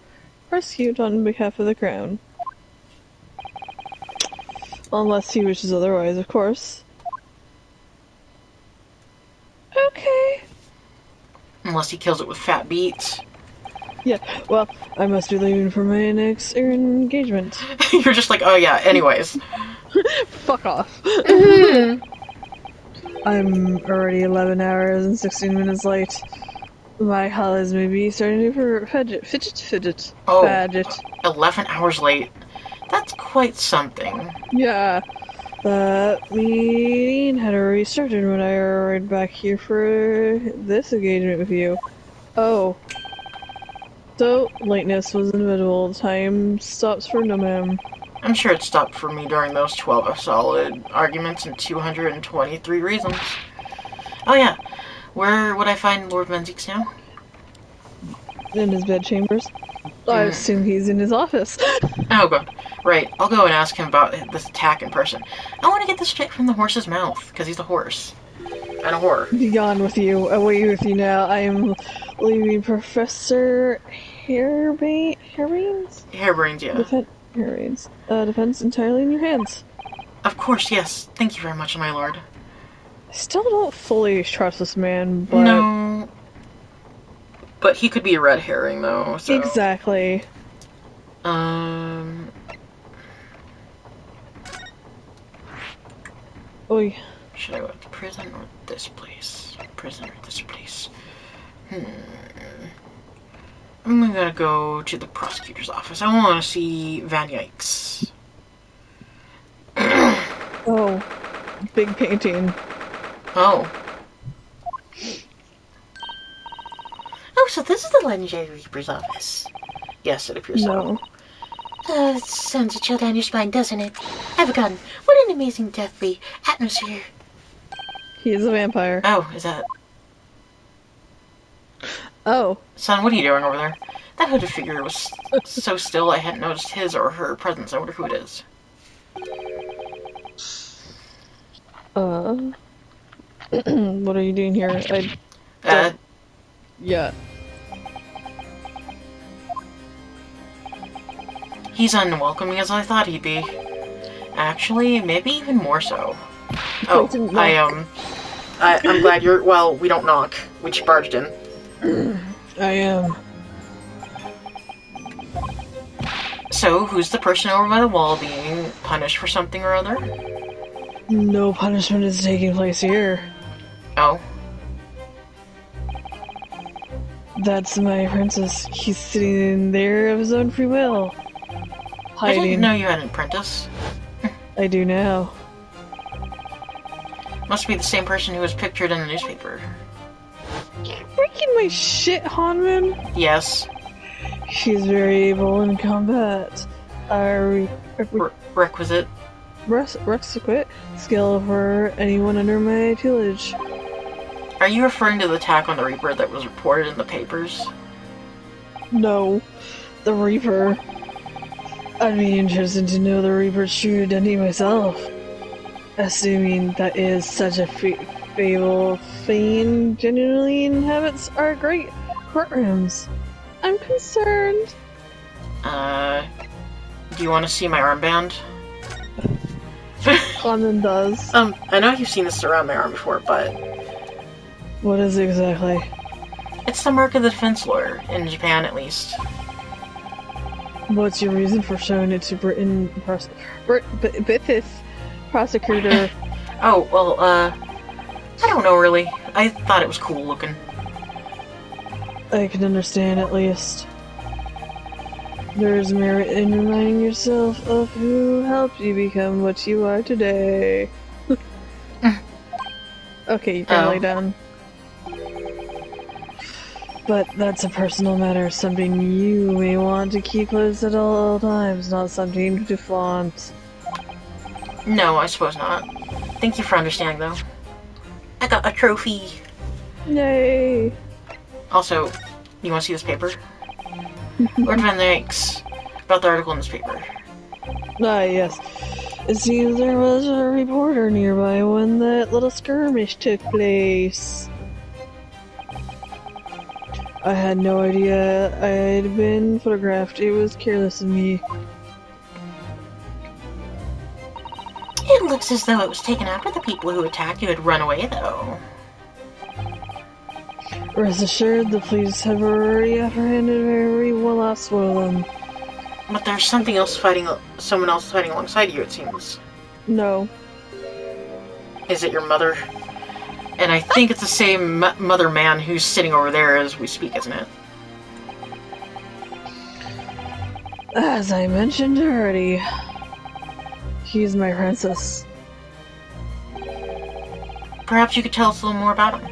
prosecute on behalf of the crown. Unless he wishes otherwise, of course. Okay. Unless he kills it with fat beets. Yeah, well, I must be leaving for my next engagement. You're just like, oh yeah, anyways. Fuck off. I'm already 11 hours and 16 minutes late. My holidays may be starting to fidget. Oh, Fadget. 11 hours late. That's quite something. Yeah. That meeting had already started when I arrived back here for this engagement with you. Oh. So, lateness was inevitable. Time stops for no ma'am. I'm sure it stopped for me during those 12 solid arguments and 223 reasons. Oh yeah, where would I find Lord Van Zieks now? In his bedchambers. I assume he's in his office. Oh god, right, I'll go and ask him about this attack in person. I want to get this straight from the horse's mouth, because he's a horse. And a whore. Be gone with you. Away with you now. I am leaving Professor Harebrain's? Harebrain's, yeah. Harebrain's. Defense entirely in your hands. Of course, yes. Thank you very much, my lord. I still don't fully trust this man, but... No. But he could be a red herring, though, so... Exactly. Oy. Should I go to prison or this place? Prison or this place? I'm gonna go to the prosecutor's office. I want to see Van Zieks. Oh. Big painting. Oh. Oh, so this is the Legendary Reaper's office. Yes, it appears so. No. It sends a chill down your spine, doesn't it? I've forgotten. What an amazing deathly atmosphere. He is a vampire. Oh, is that... Oh. Son, what are you doing over there? That hooded figure was so still I hadn't noticed his or her presence. I wonder who it is. What are you doing here? Yeah. He's unwelcoming as I thought he'd be. Actually, maybe even more so. Oh, I'm glad you're... Well, we don't knock. We just barged in. I am. So, who's the person over by the wall being punished for something or other? No punishment is taking place here. Oh. That's my apprentice. He's sitting in there of his own free will. I didn't Hiding. know you had an apprentice. I do now. Must be the same person who was pictured in the newspaper. You're breaking my shit, Hanman. Yes. She's very able in combat. Requisite. Requisite skill for anyone under my tutelage. Are you referring to the attack on the Reaper that was reported in the papers? No. The Reaper. I'd be interested to know the Reaper's true identity myself. Assuming that is such a fable, Fane genuinely inhabits our great courtrooms. I'm concerned. Do you want to see my armband? London does. I know you've seen this around my arm before, but... What is it exactly? It's the mark of the defense lawyer, in Japan at least. What's your reason for showing it to British prosecutor? Oh, well, I don't know really. I thought it was cool looking. I can understand at least. There's merit in reminding yourself of who helped you become what you are today. Okay, you can lay down. But that's a personal matter, something you may want to keep close at all times, not something to flaunt. No, I suppose not. Thank you for understanding, though. I got a trophy. Yay! Also, you want to see this paper? Lord Van Eyck's about the article in this paper. Ah, yes. It seems there was a reporter nearby when that little skirmish took place. I had no idea I'd been photographed. It was careless of me. It looks as though it was taken after the people who attacked you had run away, though. Rest assured, the police have already apprehended every last one of them. But there's someone else fighting alongside you, it seems. No. Is it your mother? And I think it's the same mother man who's sitting over there as we speak, isn't it? As I mentioned already, he's my princess. Perhaps you could tell us a little more about him.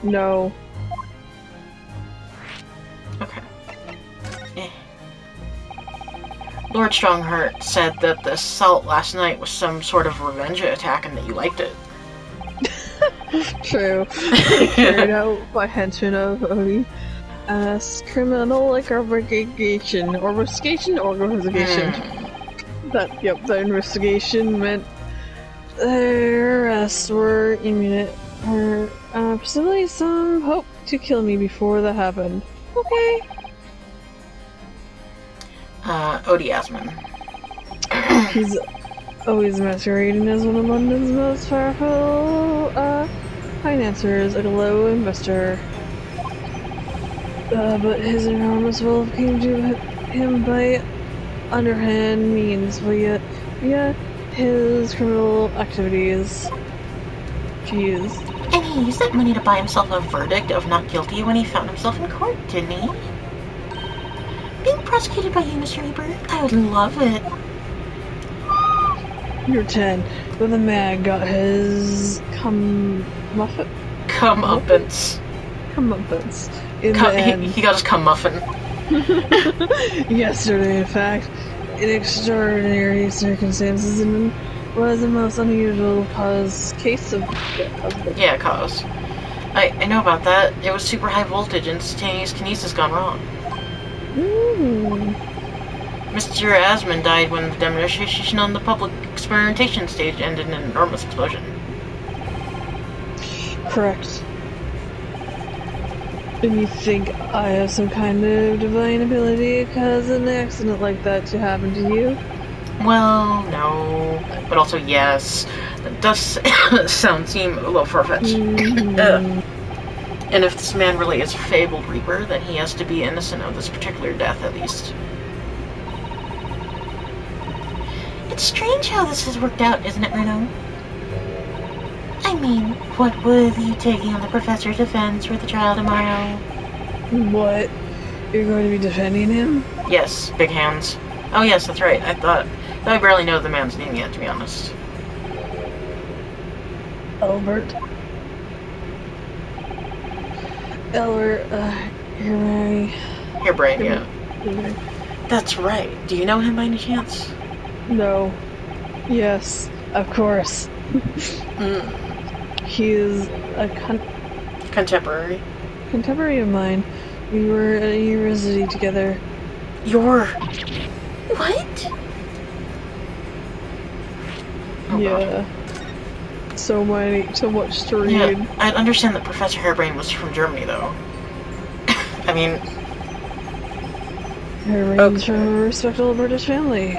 No. Okay. Lord Strongheart said that the assault last night was some sort of revenge attack and that you liked it. True. Carried out by henchmen of Odie as criminal like investigation. The investigation meant their arrests were imminent. Presumably some hope to kill me before that happened. Okay. Odie Asman. He's always masquerading as one of London's most powerful financiers, a low investor. But his enormous wealth came to him by underhand means via his criminal activities. Jeez. And he used that money to buy himself a verdict of not guilty when he found himself in court, didn't he? Being prosecuted by you, Mr. Reaper, I would love it. You're 10, but the man got his comeuppance. In the end. He got his comeuppance. Yesterday, in fact, in extraordinary circumstances, and was the most unusual case of Yeah, cause. I know about that. It was super high voltage and instantaneous kinesis gone wrong. Mr. Asman died when the demonstration on the public experimentation stage ended in an enormous explosion. Correct. And you think I have some kind of divine ability cause an accident like that to happen to you? Well, no. But also, yes. That does seem a little far-fetched. And if this man really is a fabled Reaper, then he has to be innocent of this particular death, at least. It's strange how this has worked out, isn't it, Reno? I mean, what with you taking on the professor's defense for the trial tomorrow? What? You're going to be defending him? Yes, big hands. Oh yes, that's right. I barely know the man's name yet, to be honest. Albert, Hairbrain, yeah. That's right. Do you know him by any chance? No. Yes, of course. He is a Contemporary. contemporary of mine. We were at a university together. What? Oh, Yeah. God. So much to read. Yeah, I understand that Professor Hairbrain was from Germany, though. I mean, Hairbrain's from a respectable British family.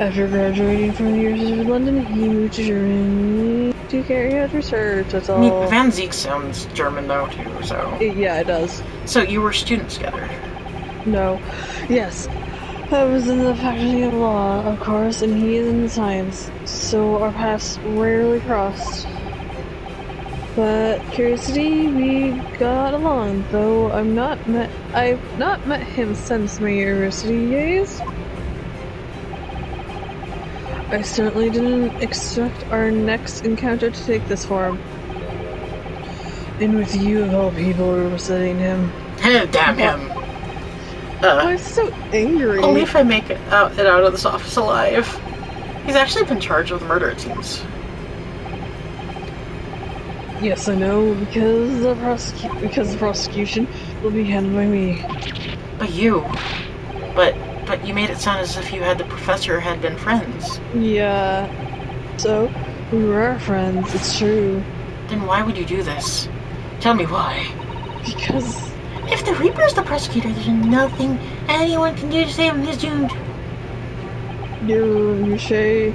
After graduating from the University of London, he moved to Germany to carry out research. That's I mean, all. Van Zeke sounds German, though, too, so... Yeah, it does. So you were students together? No. Yes. I was in the faculty of law, of course, and he is in science, so our paths rarely crossed. But curiosity, we got along, though I've not met him since my university days. I certainly didn't expect our next encounter to take this form. And with you of all people representing him. Damn him. Why is he so angry? Only if I make it out of this office alive. He's actually been charged with murder, it seems. Yes, I know, because the prosecution will be handled by me. But you. But you made it sound as if you had the professor had been friends. Yeah. So, we were friends, it's true. Then why would you do this? Tell me why. Because... If the Reaper's the prosecutor, there's nothing anyone can do to save him. He's doomed. Shay.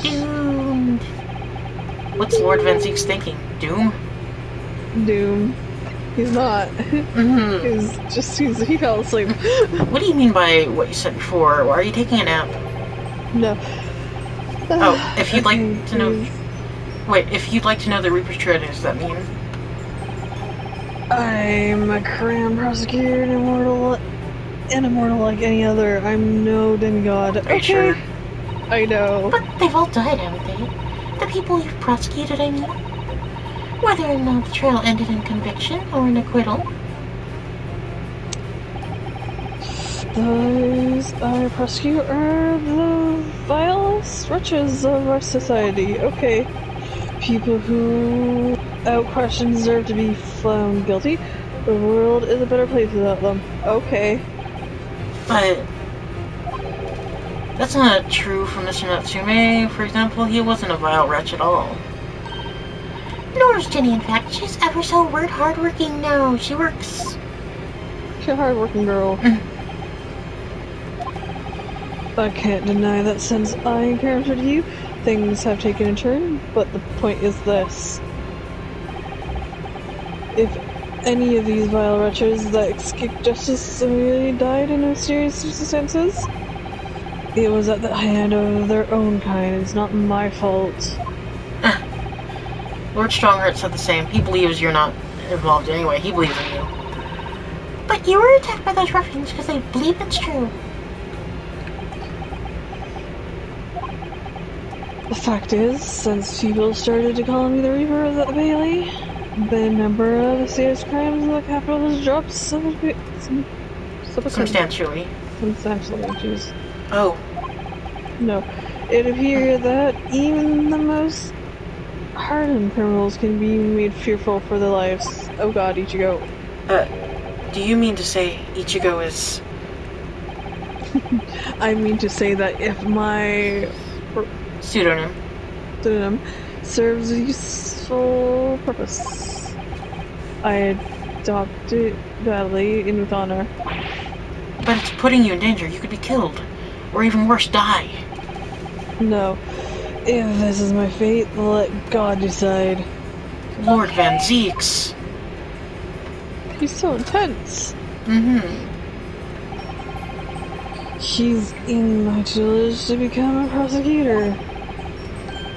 Doomed. What's Lord Van Zeke's thinking? Doom? Doom. He's not. Mm-hmm. He fell asleep. What do you mean by what you said before? Why are you taking a nap? No. Oh, if you'd like to know... please. Wait, if you'd like to know the Reaper's true identity, does that mean? I'm a Crown prosecutor and immortal like any other. I'm no demigod. Are you sure? I know. But they've all died, haven't they? The people you've prosecuted, I mean. Whether or not the trial ended in conviction or an acquittal. Those I prosecute are the vilest wretches of our society. Okay. People who, without question, deserve to be found guilty. The world is a better place without them. Okay. But... That's not true for Mr. Natsume. For example, he wasn't a vile wretch at all. Nor is Jenny, in fact. She's ever so hardworking now. She works. She's a hardworking girl. I can't deny that since I encountered you, things have taken a turn, but the point is this. If any of these vile wretches that escaped justice really died in mysterious circumstances, it was at the hand of their own kind. It's not my fault. Lord Strongheart said the same. He believes you're not involved anyway. He believes in you. But you were attacked by those ruffians because they believe it's true. The fact is, since people started to call me the Reaper of the Bailey, the number of serious crimes in the capital has dropped substantially. Substantially. Substantially, jeez. Oh. No. It appears that even the most hardened criminals can be made fearful for their lives. Oh god, Ichigo. Do you mean to say Ichigo is... I mean to say that if my pseudonym serves a useful purpose, I adopt it gladly and with honor. But it's putting you in danger. You could be killed. Or even worse, die. No. If this is my fate, let God decide. Lord Van Zeeks. He's so intense. Mm-hmm. He's in my tutelage to become a prosecutor.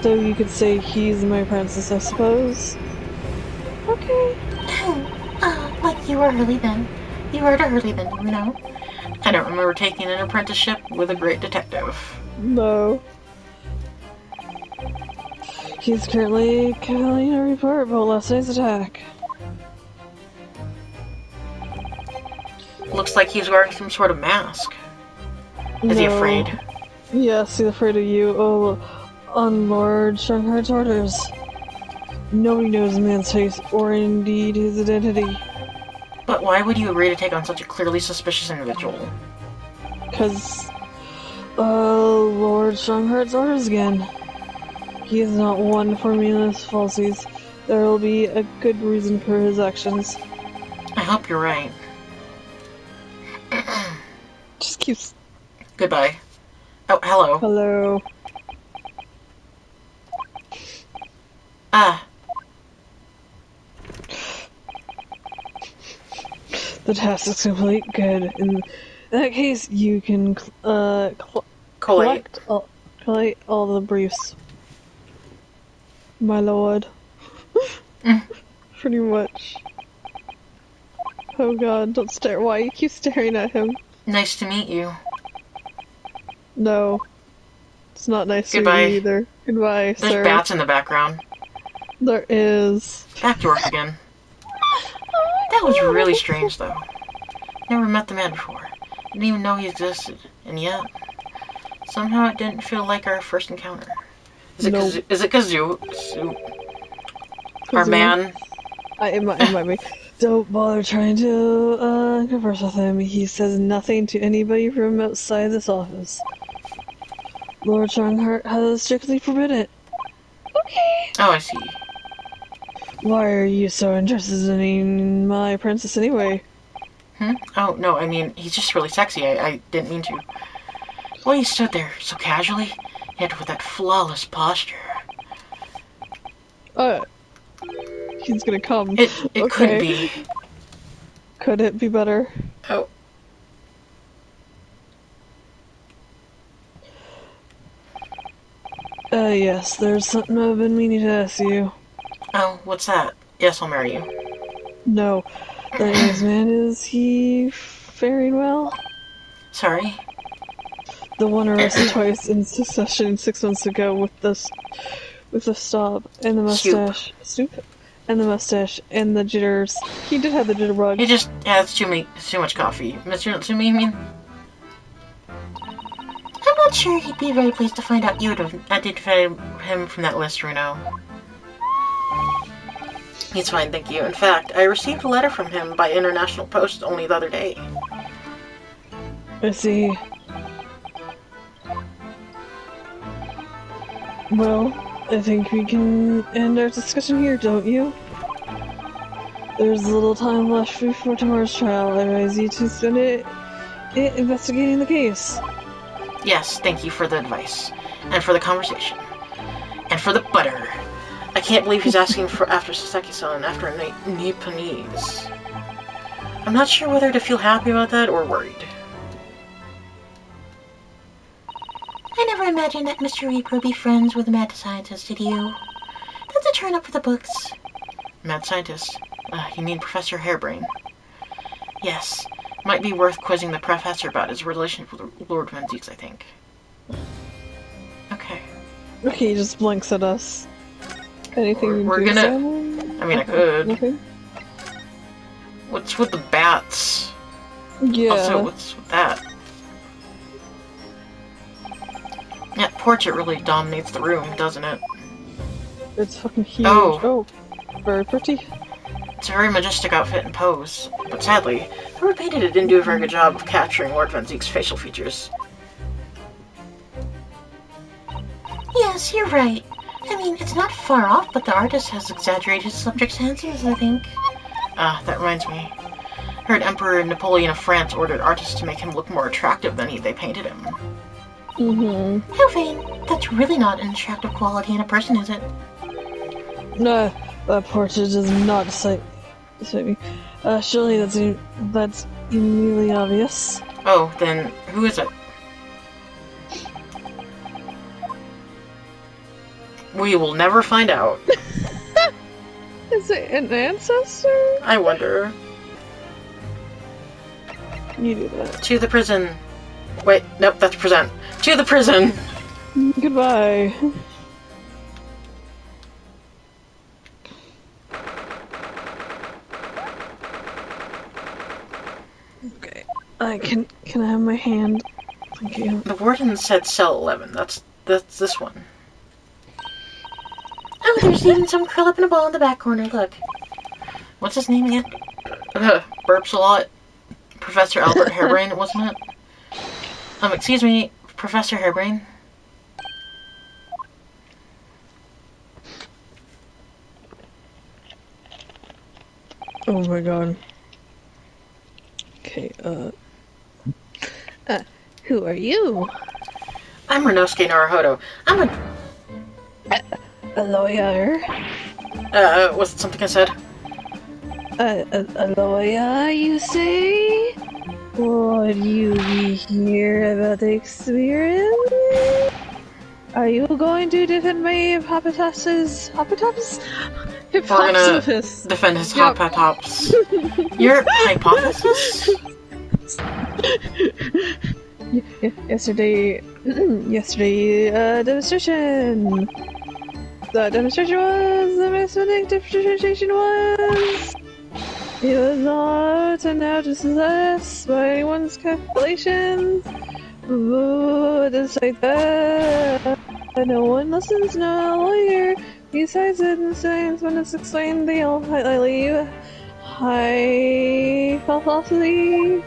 So you could say he's my apprentice, I suppose. Okay. Like you were early then. You were early then, you know. I don't remember taking an apprenticeship with a great detective. No. He's currently compiling a report about last night's attack. Looks like he's wearing some sort of mask. Is he afraid? Yes, he's afraid of you. Oh, on Lord Strongheart's orders. Nobody knows the man's face, or indeed his identity. But why would you agree to take on such a clearly suspicious individual? because Lord Strongheart's orders again. He is not one for meaningless falsies. There will be a good reason for his actions. I hope you're right. Just keeps... Goodbye. Oh, hello. Hello. Ah. The task is complete. Good. In that case, you can collect all the briefs. My lord. Pretty much. Oh god, don't stare. Why you keep staring at him? Nice to meet you. No. It's not nice to Goodbye. meet you either. Goodbye, There's sir. bats in the background. There is. Back to work again. That was really strange, though. Never met the man before. Didn't even know he existed. And yet, somehow it didn't feel like our first encounter. Is it Kazoo? Our man? It might be. Don't bother trying to converse with him. He says nothing to anybody from outside this office. Lord Strongheart has strictly forbidden it. Okay. Oh, I see. Why are you so interested in my princess anyway? Oh, no, I mean, he's just really sexy. I didn't mean to. Well, he stood there so casually, yet with that flawless posture. He's gonna come. It Okay. could be. Could it be better? Oh. Yes, there's something I've been meaning to ask you. Oh, what's that? Yes, I'll marry you. No. That young man, is he faring well? Sorry? The one arrested twice in succession 6 months ago with the stop and the mustache. Stoop. And the mustache and the jitters. He did have the jitterbug. He just has too much coffee. Mr. Natsumi, you mean? I'm not sure he'd be very pleased to find out you would have Identified him from that list, Runo. He's fine, thank you. In fact, I received a letter from him by international post only the other day. I see. Well, I think we can end our discussion here, don't you? There's a little time left before tomorrow's trial. I advise you to spend it investigating the case. Yes, thank you for the advice. And for the conversation. And for the butter. I can't believe he's asking for after Sasaki-san after a Nipponese. I'm not sure whether to feel happy about that or worried. I never imagined that Mr. Reaper would be friends with a mad scientist, did you? That's a turn up for the books. Mad scientist? You mean Professor Hairbrain? Yes. Might be worth quizzing the professor about his relationship with Lord Van Zieks, I think. Okay. Okay, he just blinks at us. Anything We're you gonna... do, I mean, I could. Nothing? What's with the bats? Yeah. Also, what's with that? That portrait really dominates the room, doesn't it? It's fucking huge. Oh. Very pretty. It's a very majestic outfit and pose, but sadly, whoever painted it didn't do a very good job of capturing Lord Van Zieks' facial features. Yes, you're right. I mean, it's not far off, but the artist has exaggerated his subject's handsomest, I think. Ah, that reminds me. I heard Emperor Napoleon of France ordered artists to make him look more attractive than they painted him. Mm-hmm. How vain. That's really not an attractive quality in a person, is it? No, that portrait does not excite me. Surely that's immediately obvious. Oh, then who is it? We will never find out. Is it an ancestor? I wonder. You do that. To the prison. Wait, nope, that's present. To the prison! Goodbye. Okay. Can I have my hand? Thank you. The warden said cell 11. That's this one. Oh, there's even some curl up in a ball in the back corner, look. What's his name again? Burps a lot. Professor Albert Hairbrain, wasn't it? Excuse me, Professor Hairbrain? Oh my god. Okay, who are you? I'm Renosuke Naruhodo. I'm A lawyer? was it something I said? A lawyer, you say? Would you be here about the experience? Are you going to defend my hypothesis? Hypothesis? We're gonna Hypothesis. defend his Yep. hypothesis. Your hypothesis? Yesterday, demonstration. The demonstration was the Masonic demonstration was. It was not turned out to success by anyone's calculations. Despite that, no one listens, no lawyer. Besides it, in science, when it's explained, they all highly high velocity.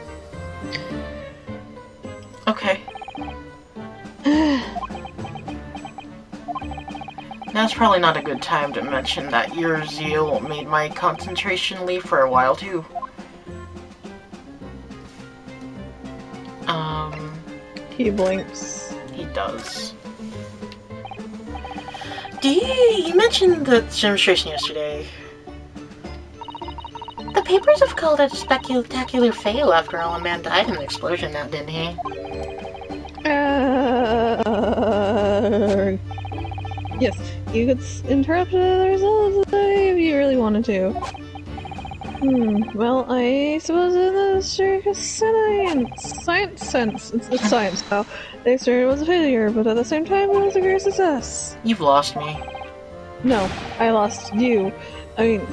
Okay. Now's probably not a good time to mention that your zeal made my concentration leave for a while, too. He blinks. He does. You mentioned the demonstration yesterday. The papers have called it a spectacular fail after all. A man died in an explosion now, didn't he? Yes, you could interrupt the results if you really wanted to. Well, I suppose in the strictest science sense, it's science now. The experiment was a failure, but at the same time, it was a great success. You've lost me. No, I lost you. I mean,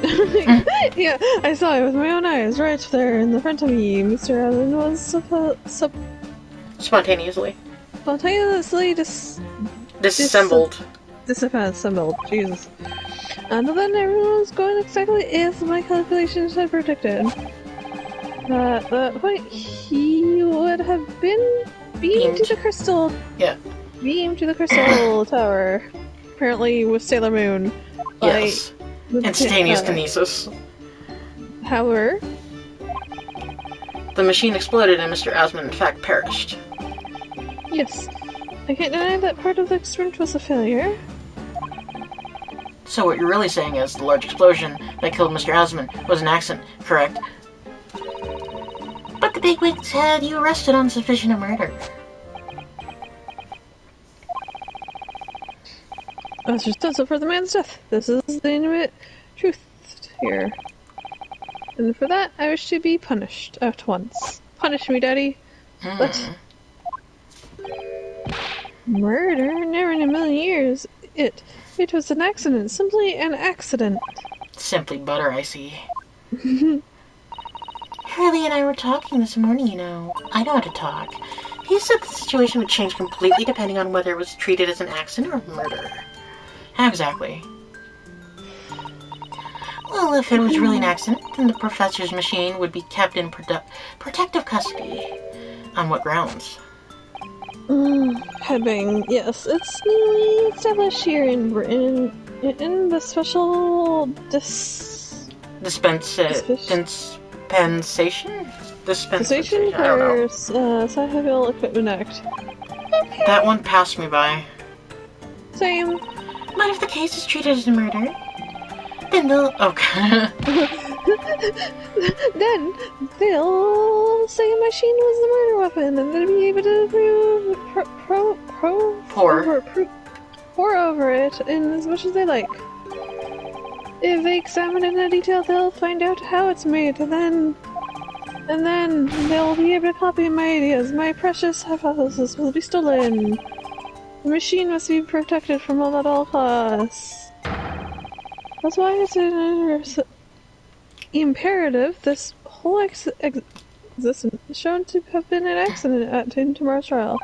yeah, I saw it with my own eyes right there in the front of me. Mr. Allen was Spontaneously. spontaneously Disassembled. disassembled. Jesus. And then everyone was going exactly as my calculations had predicted. At that point, he would have been beamed to the crystal. Yeah. Beamed to the crystal tower. Apparently with Sailor Moon. Yes. Instantaneous kinesis. However, The machine exploded and Mr. Asman in fact perished. yes, I can't deny that part of the experiment was a failure. So what you're really saying is the large explosion that killed Mr. Asman was an accident, correct? But the bigwigs had you arrested on suspicion of murder. That's just does it for the man's death. This is the intimate truth here. And for that, I wish to be punished at once. Punish me, Daddy. But murder? Never in a million years. It was an accident. Simply an accident. Simply butter, I see. Hurley and I were talking this morning, you know. I know how to talk. He said the situation would change completely depending on whether it was treated as an accident or murder. How exactly? Well, if it was really an accident, then the professor's machine would be kept in protective custody. On what grounds? Headbang. Yes, it's newly established here in Britain in the special Dispensation? Dispensation I don't know. for Scientific Equipment Act. That one passed me by. Same. But if the case is treated as a murder, then they'll... Okay. Then they'll say a machine was the murder weapon, and they'll be able to pour over it in as much as they like. If they examine it in detail, they'll find out how it's made, and then they'll be able to copy my ideas. My precious hypothesis will be stolen. The machine must be protected from all at all costs. That's why it's imperative this whole existence is shown to have been an accident in tomorrow's trial.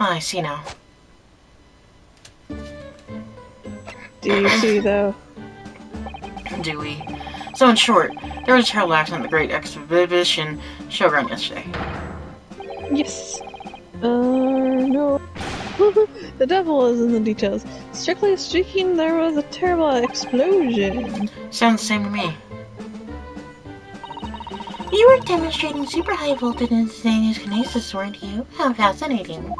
I see now. Do you see, though? Do we? So in short, there was a terrible accident at the Great Exhibition Showground yesterday. Yes. No. The devil is in the details. Strictly speaking, there was a terrible explosion. Sounds the same to me. You were demonstrating super high voltage instantaneous kinesis, weren't you? How fascinating.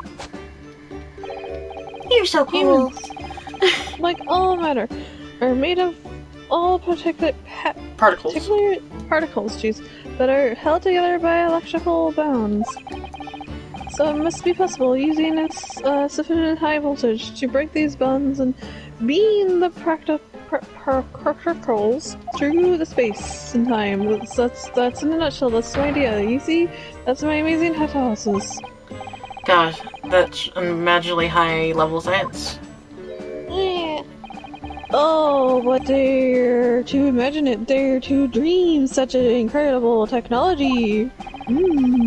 You're so cool. Humans, like all matter, are made of all particular Particles. particles, jeez, that are held together by electrical bonds. So it must be possible, using its sufficient high voltage, to break these bonds and beam the particles through the space and time. That's in a nutshell. That's my idea. You see, that's my amazing hypothesis. Gosh, that's imaginably high level science. Yeah. Oh, but dare to imagine it, dare to dream such an incredible technology.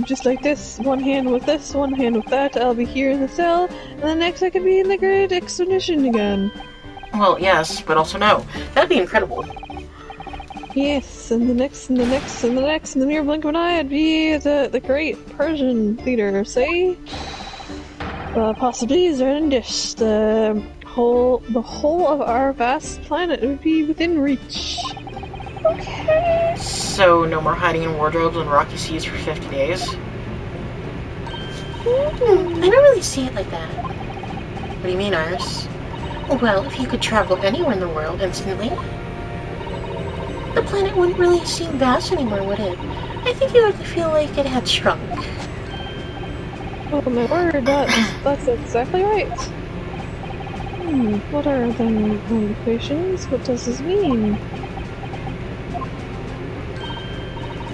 Just like this, one hand with this, one hand with that, I'll be here in the cell, and the next I could be in the great expedition again. Well, yes, but also no. That'd be incredible. Yes, and the next, and the next, and the next, in the mere blink of an eye, I'd be the great Persian theater, say? The possibilities are endless. The whole of our vast planet would be within reach. Okay. So, no more hiding in wardrobes and rocky seas for 50 days? I don't really see it like that. What do you mean, Iris? Well, if you could travel anywhere in the world instantly, the planet wouldn't really seem vast anymore, would it? I think you would feel like it had shrunk. Oh my word, that's exactly right. What are the implications? What does this mean?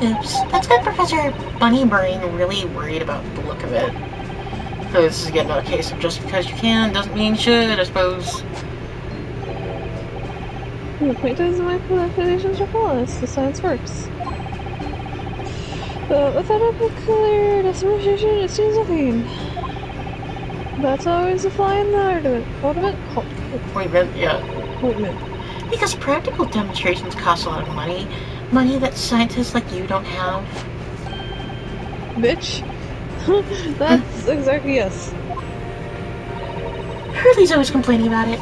Oops. That's got Professor Bunnybrain really worried about the look of it. So this is again another case of just because you can doesn't mean you should, I suppose. The point is, my calculations are flawless. The science works. But without a clear destination, it seems nothing. That's always a fly in the Ointment, yeah. ointment. Because practical demonstrations cost a lot of money. Money that scientists like you don't have. Bitch. That's exactly yes. Hurley's always complaining about it.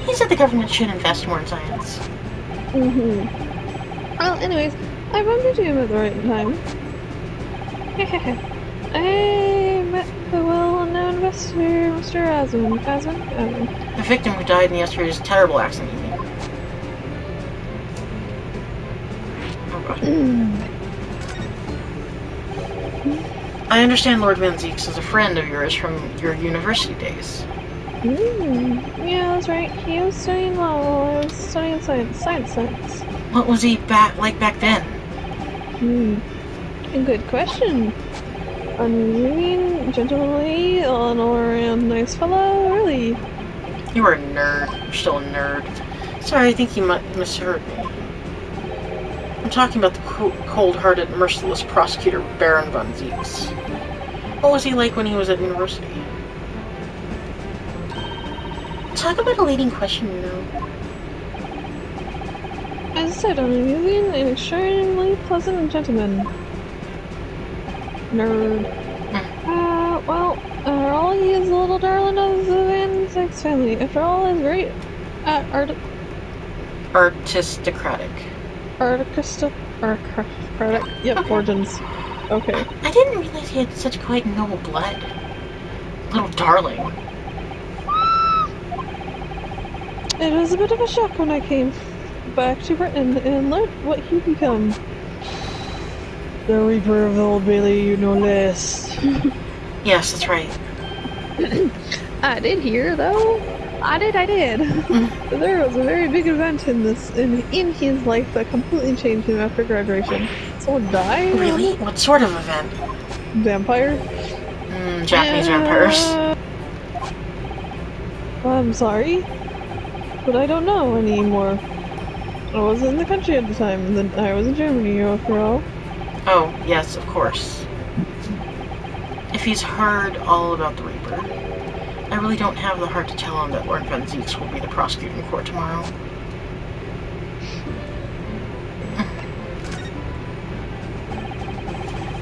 He said the government should invest more in science. Well, anyways, I bumped into him at the right time. I met the well-known investigator, Mr. Asman. The victim who died in yesterday's terrible accident, you mean? Oh god. I understand Lord Van Zeeks is a friend of yours from your university days. Yeah, that's right. He was studying law while I was studying science. What was he like back then? A good question. Unassuming, gentlemanly, an all-around nice fellow, really. You were a nerd. You're still a nerd. Sorry, I think you misheard me. I'm talking about the cold-hearted, merciless prosecutor Baron Von Zeeks. What was he like when he was at university? Talk about a leading question, you know. As I said, unamusing and extremely pleasant gentleman. Nerd. Well, he is the little darling of the Van Zeeks family. After all, his great Artistocratic. Yep, Okay. origins. Okay. I didn't realize he had such quite noble blood. Little darling. It was a bit of a shock when I came back to Britain and learned what he'd become. The Reaper of the Old Bailey, no less. Yes, that's right. I did hear, though. I did. There was a very big event in his life that completely changed him after graduation. Someone died? Really? What sort of event? Vampire? Japanese vampires. I'm sorry, but I don't know anymore. I wasn't in the country at the time, and then I was in Germany after all. Oh, yes, of course. If he's heard all about the Reaper, I really don't have the heart to tell him that Lord Van Zeeks will be the prosecutor in court tomorrow.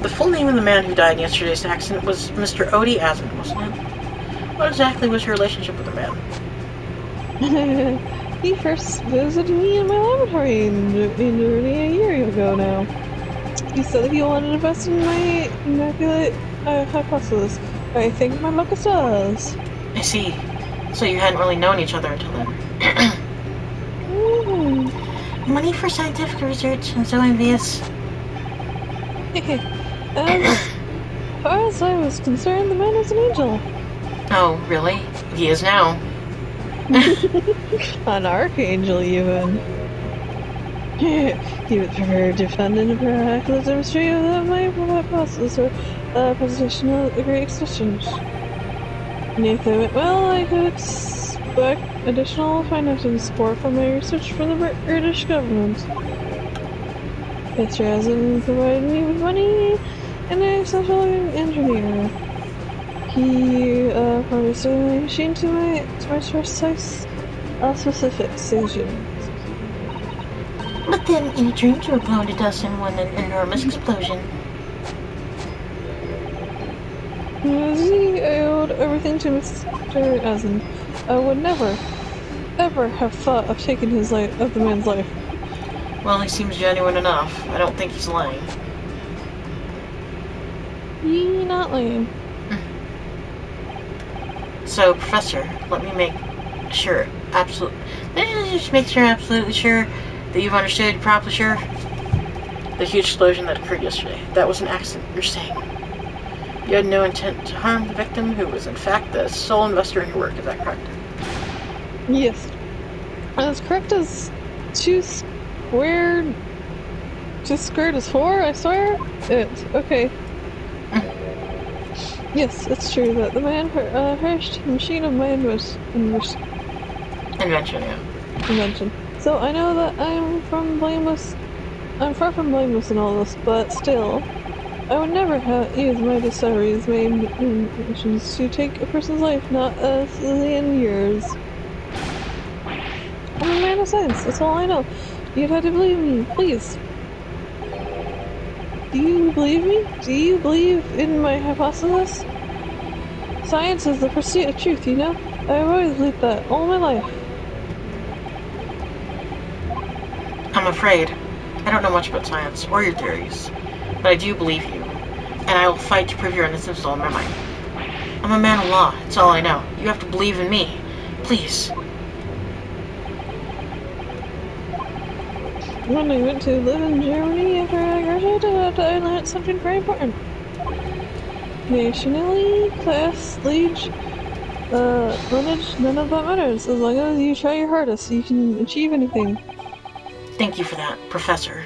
The full name of the man who died in yesterday's accident was Mr. Odie Asman, wasn't it? What exactly was your relationship with the man? He first visited me in my laboratory nearly a year ago now. He said that he wanted to invest in my immaculate hypothesis. I think my luck stars. I see. So you hadn't really known each other until then. Money for scientific research, I'm so envious. As far as I was concerned, the man was an angel. Oh, really? He is now. An archangel, even. He was prepared to fund a miraculous demonstration of my hypothesis or presentation of the Great Exhibition. And if they went well, I could expect additional financial support from my research from the British government. Mr. hasn't provided me with money, and I'm a social engineer. He promised a machine to my precise specific station. But then your dreams were blown to dust in one enormous explosion. See, I owed everything to Mr. Essen. I would never, ever have thought of taking his life, of the man's life. Well, he seems genuine enough. I don't think he's lying. He not lying. So, Professor, let me make sure, absolutely sure that you've understood, properly sure. The huge explosion that occurred yesterday, that was an accident, you're saying. You had no intent to harm the victim, who was in fact the sole investor in your work, is that correct? Yes. As correct as 2 squared is 4, I swear? Okay. Yes, it's true that the man perished. The machine of my invention, yeah. So I know that I'm far from blameless in all this, but still, I would never use my discoveries, my inventions to take a person's life, not a zillion years. I'm a man of science, that's all I know. You'd have to believe me, please. Do you believe me? Do you believe in my hypothesis? Science is the pursuit of truth, you know? I've always believed that, all my life. I'm afraid. I don't know much about science, or your theories, but I do believe you, and I will fight to prove your innocence with all my might. I'm a man of law, it's all I know. You have to believe in me. Please. When I went to live in Germany after I graduated, I learned something very important. Nationally, class, lineage, none of that matters. As long as you try your hardest, you can achieve anything. Thank you for that, Professor.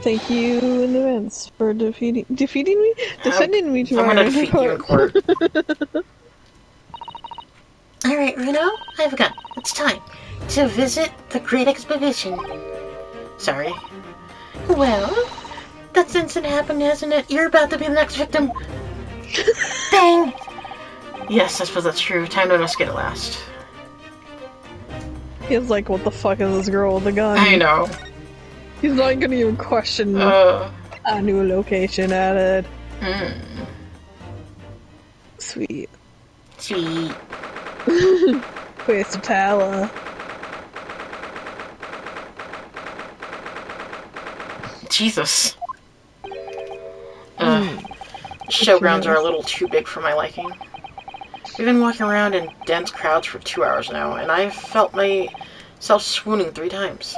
Thank you in advance for defending me tomorrow. I'm gonna defeat you in court. Alright, Runo, I have a gun. It's time to visit the Great Exhibition. Sorry. Well, that's instant happened, hasn't it? You're about to be the next victim. Bang! Yes, I suppose that's true. Time to investigate at last. He's like, what the fuck is this girl with the gun? I know. He's not gonna even question a new location added. Sweet. Sweet. Waste of Tala. Jesus. Showgrounds are a little too big for my liking. We've been walking around in dense crowds for 2 hours now, and I've felt myself swooning 3 times.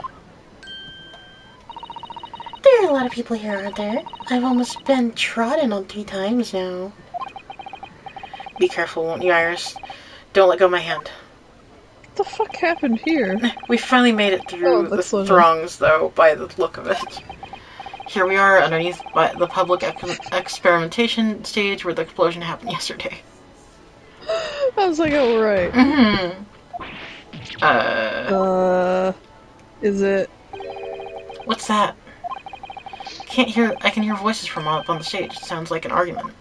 There are a lot of people here, aren't there? I've almost been trodden on 3 times now. Be careful, won't you, Iris? Don't let go of my hand. What the fuck happened here? We finally made it through the throngs, though, by the look of it. Here we are, underneath the public experimentation stage where the explosion happened yesterday. I was like, oh, right. Is it... What's that? I can hear voices from up on the stage. It sounds like an argument.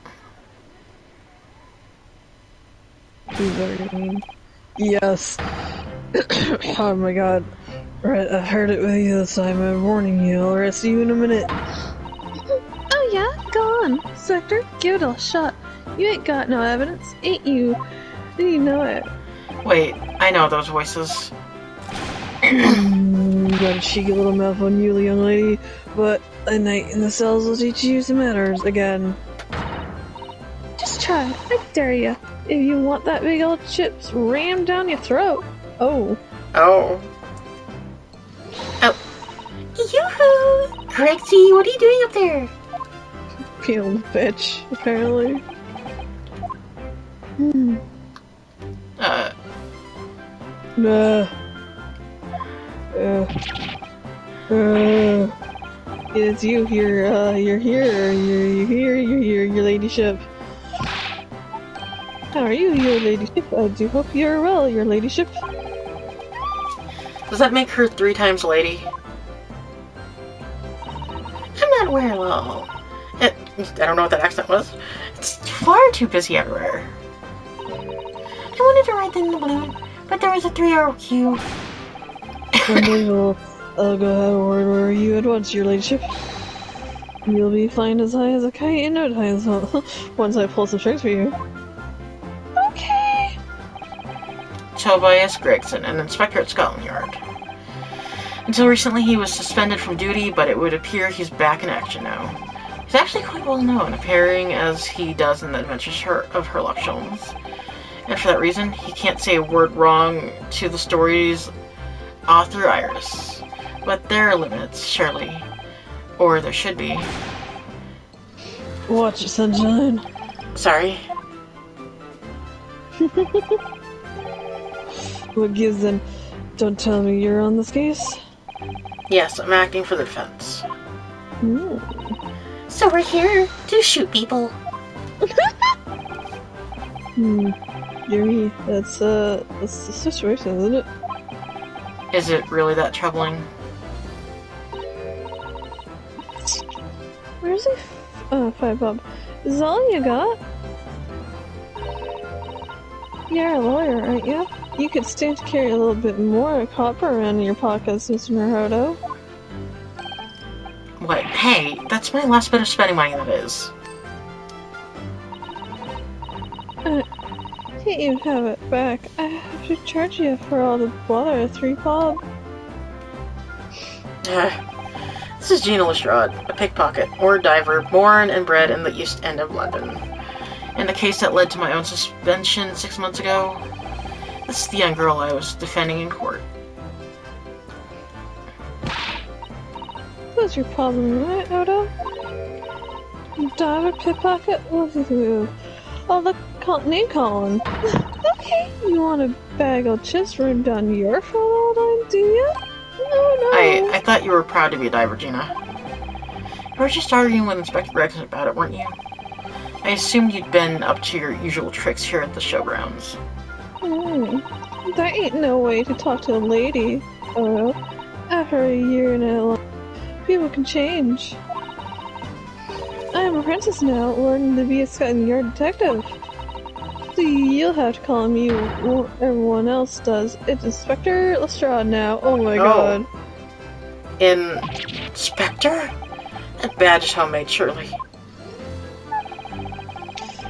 Who's arguing? Yes. Oh my god. Right, I heard it with you this time. I'm warning you. I'll arrest you in a minute. Yeah? Go on, Sector. Give it a shot. You ain't got no evidence, ain't you? You know it. Wait, I know those voices. You got a cheeky little mouth on you, young lady, but a night in the cells will teach you some manners again. Just try, I dare ya. If you want that big old chips rammed down your throat. Oh. Oh. Yoo-hoo! Grexy, what are you doing up there? Peeled bitch, apparently. It's you here, you're here, your ladyship. How are you, your ladyship? I do hope you're well, your ladyship. Does that make her 3 times lady? I'm not aware at all. I don't know what that accent was. It's far too busy everywhere. I wanted to ride in the balloon, but there was a 3-hour queue. Unbelievable. I'll go have a word with you at once, your ladyship. You'll be flying as high as a kite in no time, so once I pull some strings for you. Okay. Tobias Gregson, an inspector at Scotland Yard. Until recently he was suspended from duty, but it would appear he's back in action now. He's actually quite well known, appearing as he does in the Adventures of Sherlock Holmes. And for that reason, he can't say a word wrong to the story's author Iris. But there are limits, surely. Or there should be. Watch it, sunshine. Sorry. What gives then? Don't tell me you're on this case? Yes, I'm acting for the defense. So we're here to shoot people. Yuri, that's the situation, isn't it? Is it really that troubling? Where's he? Five Bob. Is that all you got? You're a lawyer, aren't you? You could stand to carry a little bit more copper around in your pockets, Mr. Naruto. What? Hey, that's my last bit of spending money, that is. Can't you have it back? I have to charge you for all the bother, 3 bob. This is Gina Lestrade, a pickpocket or diver born and bred in the East End of London. In the case that led to my own suspension 6 months ago, this is the young girl I was defending in court. What's your problem, right, Odo? Diver, pickpocket? What's it do? Oh, the name calling. Okay, you want a bag of chips rammed down your throat all the time, do you? No. I thought you were proud to be a diver, Gina. You were just arguing with Inspector Gregson about it, weren't you? I assumed you'd been up to your usual tricks here at the showgrounds. That ain't no way to talk to a lady, Odo. After a year in a people can change. I am a princess now, learning to be a Scotland Yard detective. So you'll have to call me what everyone else does. It's Inspector Lestrade now. Oh my god. Inspector? That badge is homemade, surely.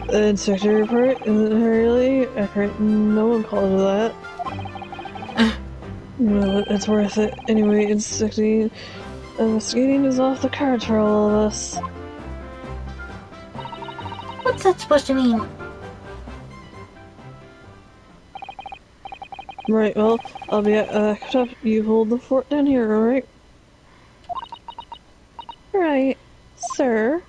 The inspector report isn't really accurate. No one calls it that. Well, it's worth it. Anyway, investigating is off the cards for all of us. What's that supposed to mean? Right, well, I'll be back up. You hold the fort down here, alright? Right, sir.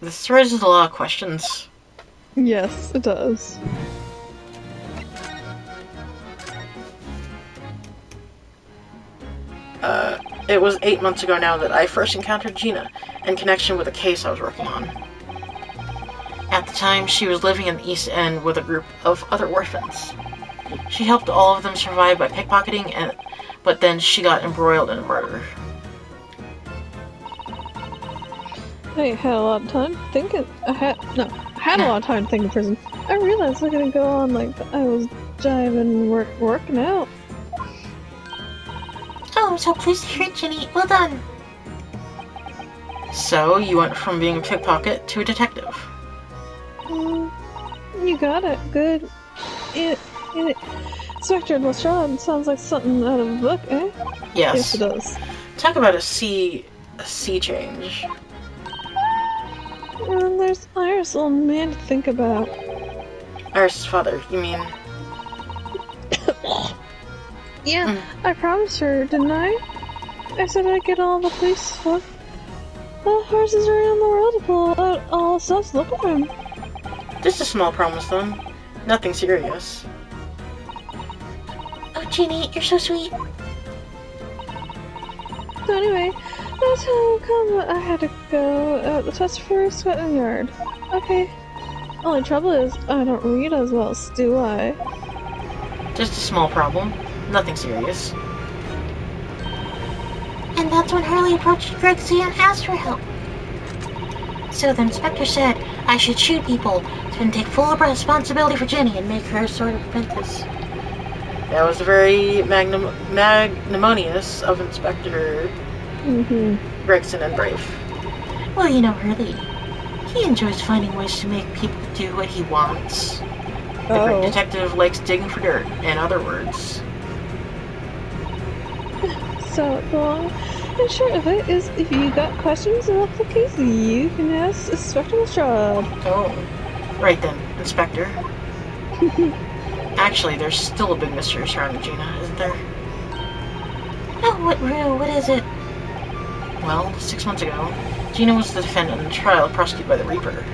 This raises a lot of questions. Yes, it does. It was 8 months ago now that I first encountered Gina in connection with a case I was working on. At the time, she was living in the East End with a group of other orphans. She helped all of them survive by pickpocketing, but then she got embroiled in a murder. I had a lot of time thinking. I had a lot of time thinking prison. I realized I couldn't go on like I was jiving and working out. Oh, I'm so pleased to hear it, Ginny. Well done. So, you went from being a pickpocket to a detective. You got it. Good. Inspector Lestrade sounds like something out of a book, eh? Yes, Yes. it does. Talk about a sea change. And there's Iris, old man, to think about. Iris' father, you mean? Yeah, I promised her, didn't I? I said I'd get all the police stuff. The horses around the world to pull out all the stuff looking for him. Just a small promise, then. Nothing serious. Oh, Ginny, you're so sweet. So anyway, that's how come I had to go out the test for Scotland Yard. Okay. Only trouble is, I don't read as well, do I? Just a small problem. Nothing serious. And that's when Harley approached Grexy and asked for help. So the inspector said I should shoot people and take full responsibility for Jenny and make her a sort of apprentice. That was very magnanimous of Inspector Gregson and Brave. Well, you know Harley. He enjoys finding ways to make people do what he wants. The great detective likes digging for dirt, in other words. So the long and short of it is, if you got questions about the case, you can ask Inspector Lestrade. Oh. Right then, Inspector. Actually, there's still a big mystery surrounding Gina, isn't there? Oh, what is it? Well, 6 months ago, Gina was the defendant in a trial prosecuted by the Reaper.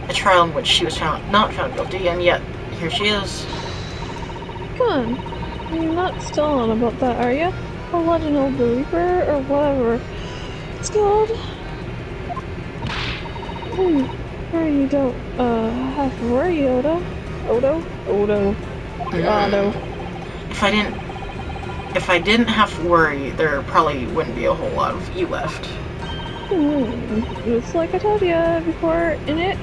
A trial in which she was not found guilty, and yet, here she is. Come on. You're not still on about that, are you? The Legend of the Reaper, or whatever it's called? Or you don't, have to worry, Odo. Odo. If I didn't have to worry, there probably wouldn't be a whole lot of you left. It's like I told you before, innit?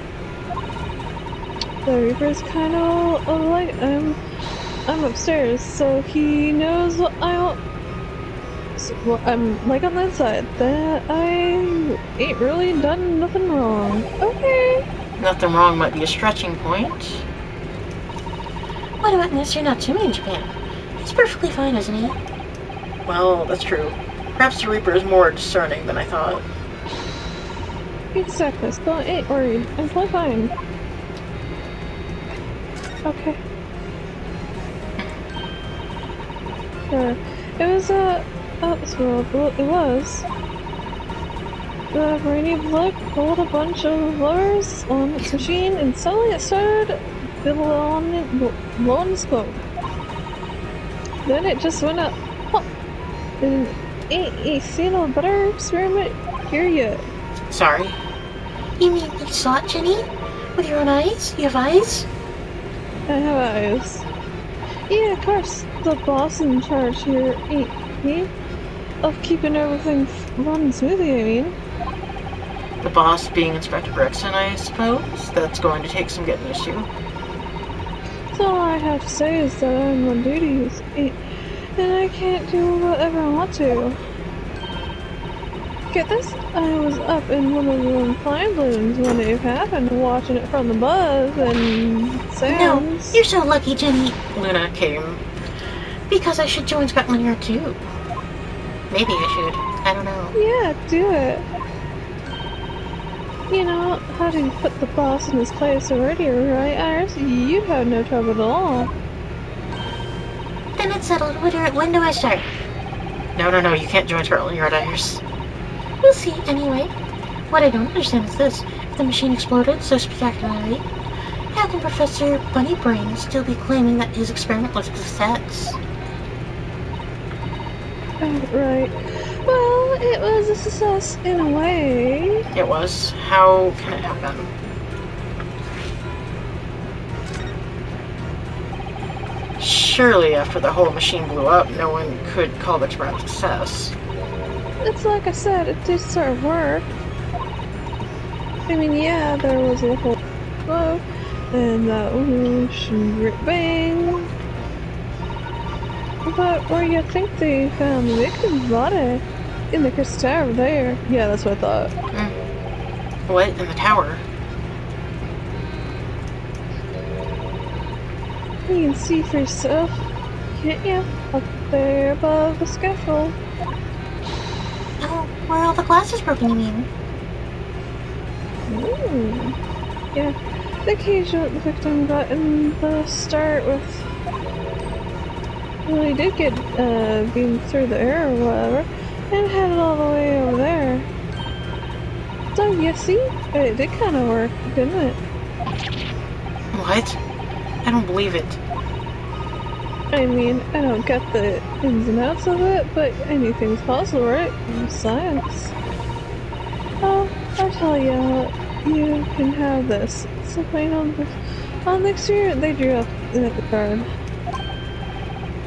The Reaper's kind of like, I'm upstairs, so he knows what I want. So, well, I'm like on that side, that I ain't really done nothing wrong. Okay. Nothing wrong might be a stretching point. What about Mr. Natsumi in Japan? He's perfectly fine, isn't he? Well, that's true. Perhaps the Reaper is more discerning than I thought. Exactly, so ain't worried. I'm totally fine. Okay. Sure. It was out this world, well, it was. The brainy bloke pulled a bunch of levers on its machine, and suddenly it started blowing smoke. Then it just went up. Huh. And ain't seen a better experiment here yet. Sorry. You mean you saw it, Jenny? With your own eyes? You have eyes? I have eyes. Yeah, of course. The boss in charge here ain't he? Of keeping everything running smoothly, I mean. The boss being Inspector Gregson, I suppose? That's going to take some getting used to. So all I have to say is that I'm on duty, and I can't do whatever I want to. Get this? I was up in one of the flying balloons when it happened, watching it from the buzz and sounds. No, you're so lucky, Jenny. Luna came. Because I should join Scotland Yard too. Maybe I should. I don't know. Yeah, do it. You know, how do you put the boss in his place already, right, Iris? You'd have no trouble at all. Then it's settled. When do I start? No, you can't join Scotland Yard, Iris. We'll see, anyway. What I don't understand is this. If the machine exploded so spectacularly, how can Professor Bunnybrain still be claiming that his experiment was a success? Right. Well, it was a success in a way. It was. How can it have been? Surely after the whole machine blew up, no one could call the experiment a success. It's like I said, it did sort of work. I mean, yeah, there was a whole blow, and that whoosh and great bang. But where you think they found the victim's body? In the crystal tower there. Yeah, that's what I thought. What? In the tower? You can see for yourself, can't you? Up there above the scaffold. Oh, where all the glass is broken, you mean? Ooh. Yeah, the cage that the victim got in the start with. Well, he did get beamed through the air or whatever, and had it all the way over there. So, you see? It did kind of work, didn't it? What? I don't believe it. I mean, I don't get the ins and outs of it, but anything's possible, right? Science. Oh, I'll tell you what, you can have this. It's a plain on the exterior they drew up at the card.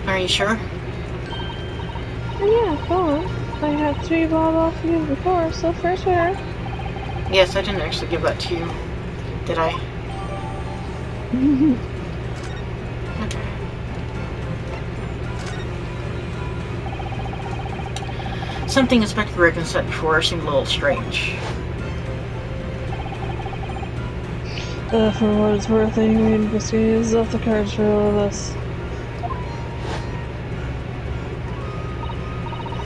Are you sure? Yeah, go on. I have 3 bob off you before, so first winner. Yes, I didn't actually give that to you. Did I? Okay. Something Inspector Reagan said before seemed a little strange. For what it's worth, anyway, investigating is off the cards for all of us.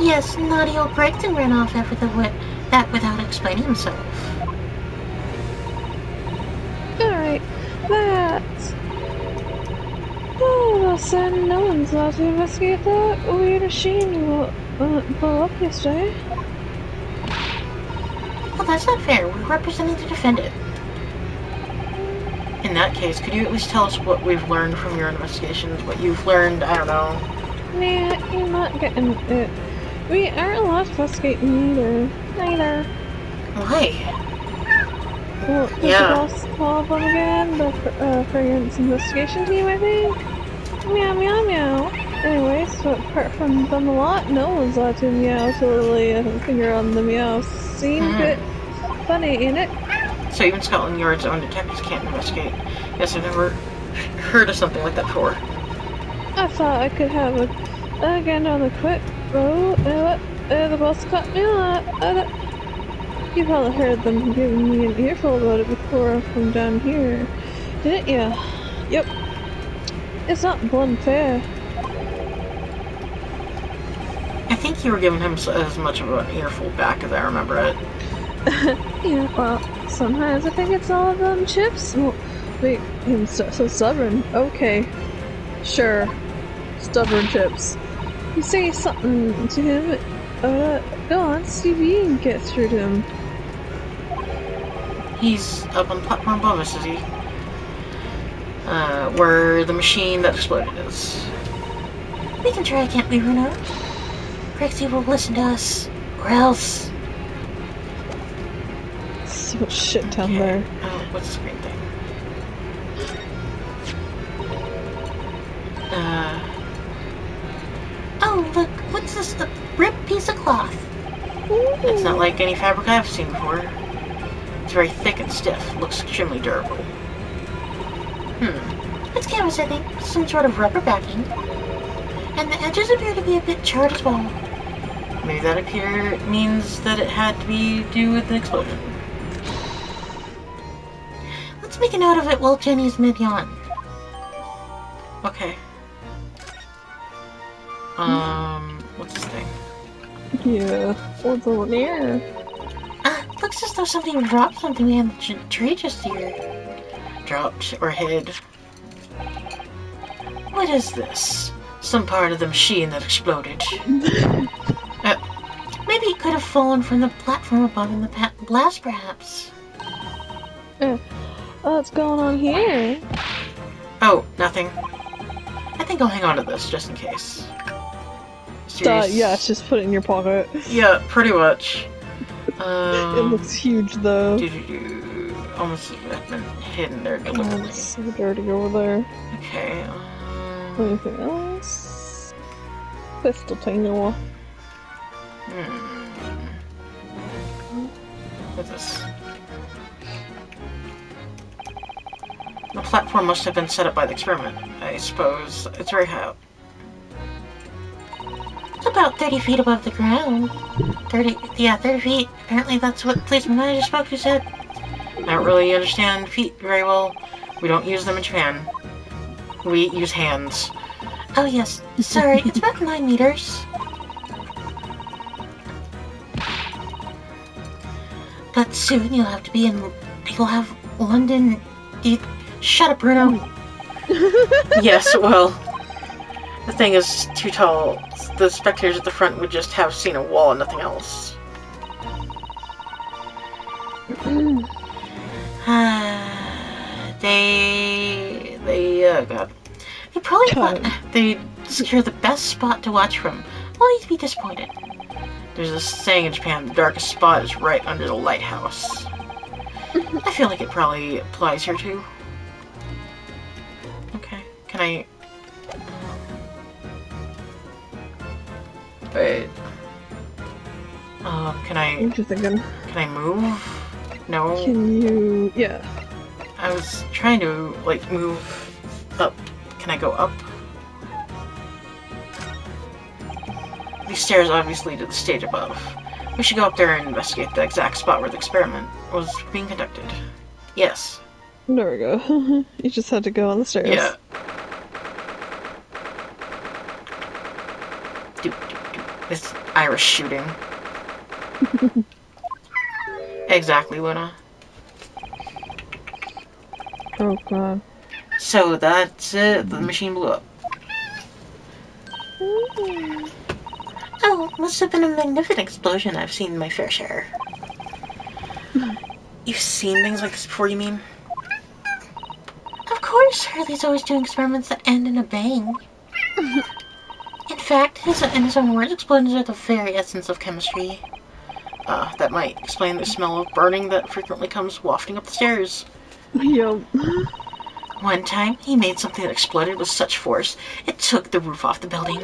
Yes, naughty old Gregson ran off after that without explaining himself. Alright, that. Oh, well, son, no one's allowed to investigate that weird machine you blew up yesterday. Well, that's not fair. We're representing the defendant. In that case, could you at least tell us what we've learned from your investigations? What you've learned, I don't know. Nah, you're not getting it. We aren't allowed to investigate neither. Why? Well, did Yeah. the boss call them again? The fragrance investigation team, I think? Meow, meow, meow. Anyway, so apart from them a lot, no one's allowed to meow to lay a finger on the meow. Seemed a bit funny, ain't it? So even Scotland Yard's own detectives can't investigate. Yes, I've never heard of something like that before. I thought I could have again on the quick road. The boss cut me out. You probably heard them giving me an earful about it before from down here, didn't ya? Yep. It's not blunt and fair. I think you were giving him as much of an earful back as I remember it. Yeah, well, sometimes I think it's all of them chips. Well, wait, I'm so stubborn. Okay. Sure. Stubborn chips. You say something to him. Go on, see if you can get through to him. He's up on the platform above us, is he? Where the machine that exploded is. We can try, can't we, Bruno? Rexy will listen to us, or else. So much shit down Okay. there. Oh, what's the screen thing? Oh, look, what's this? A ripped piece of cloth. It's not like any fabric I've seen before. It's very thick and stiff. Looks extremely durable. It's canvas, I think. Some sort of rubber backing. And the edges appear to be a bit charred as well. Maybe that means that it had to be due with the explosion. Let's make a note of it while Jenny's mid-yawn. Okay. What's this thing? Yeah, what's over there? Looks as though somebody dropped something behind the tree just here. Dropped or hid? What is this? Some part of the machine that exploded. Maybe it could have fallen from the platform above in the blast, perhaps. What's going on here? Oh, nothing. I think I'll hang on to this just in case. Serious? Yeah, it's just put it in your pocket. Yeah, pretty much. It looks huge though. Almost have been hidden there deliberately. It's so dirty over there. Okay, Anything else? Pistol tangle. What's this? The platform must have been set up by the experiment, I suppose. It's very high up. About 30 feet above the ground. 30 feet. Apparently that's what the policeman I just spoke to said. I don't really understand feet very well. We don't use them in Japan. We use hands. Oh yes, sorry, it's about 9 meters. But soon you'll have London... Shut up, Bruno. Yes, well, the thing is too tall. The spectators at the front would just have seen a wall and nothing else. God. They probably thought they'd secure the best spot to watch from. Well, you'd be disappointed. There's a saying in Japan, the darkest spot is right under the lighthouse. I feel like it probably applies here too. Okay, can I... Wait. Can I... What you thinking? Can I move? No. Can you... Yeah. I was trying to, like, move up. Can I go up? These stairs obviously lead to the stage above. We should go up there and investigate the exact spot where the experiment was being conducted. Yes. There we go. You just had to go on the stairs. Yeah. It's Irish shooting. Exactly, Luna. Oh god. So that's it. The machine blew up. Oh, must have been a magnificent explosion. I've seen my fair share. You've seen things like this before, you mean? Of course, Hurley's always doing experiments that end in a bang. In fact, in his own words, explosions are the very essence of chemistry. That might explain the smell of burning that frequently comes wafting up the stairs. Yup. One time, he made something that exploded with such force, it took the roof off the building.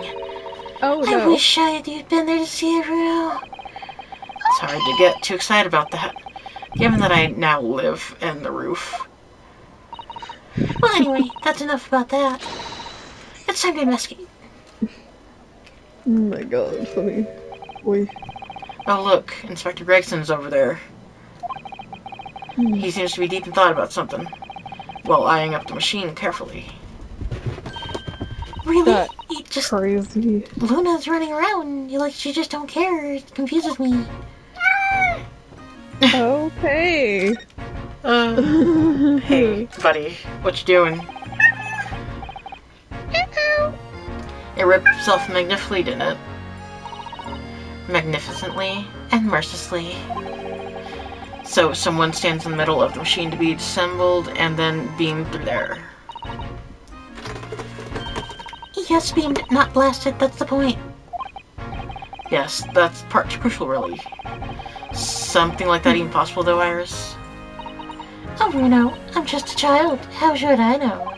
Oh I no. wish you'd been there to see it, Bruno. It's hard to get too excited about that, given that I now live in the roof. Well, anyway, that's enough about that. It's time to investigate. Oh my god, funny. Boy. Oh look, Inspector Gregson's over there. He seems to be deep in thought about something, while eyeing up the machine carefully. Really? That You just... crazy. Luna's running around. She just don't care. It confuses me. Okay. Hey, buddy, what you doing? It ripped itself magnificently, didn't it? Magnificently and mercilessly. So someone stands in the middle of the machine to be disassembled and then beamed through there. Yes, beamed, not blasted. That's the point. Yes, that's part crucial, really. Something like that even possible, though, Iris? Oh, Bruno, I'm just a child. How should I know?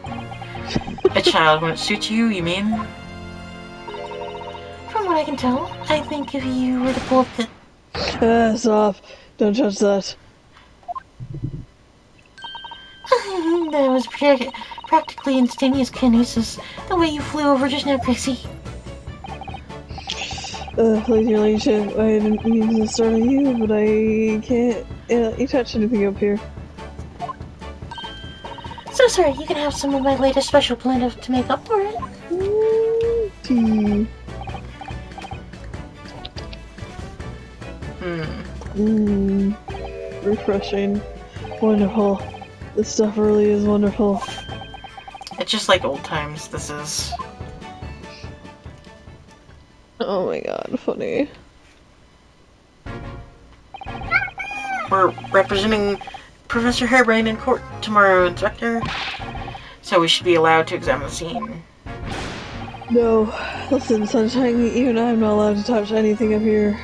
A child when it suits you, you mean? From what I can tell, I think if you were to pull up the... Stop. Don't touch that. That was practically instantaneous kinesis. The way you flew over just now, Gracie. Please, your ladyship, I didn't mean to start on you, but I can't let you touch anything up here. So sorry, you can have some of my latest special blend to make up for it. Tea. Refreshing. Wonderful. This stuff really is wonderful. It's just like old times, this is. Oh my god, funny. We're representing Professor Harebrained in court tomorrow, Inspector. So we should be allowed to examine the scene. No. Listen, Sunshine, even I'm not allowed to touch anything up here.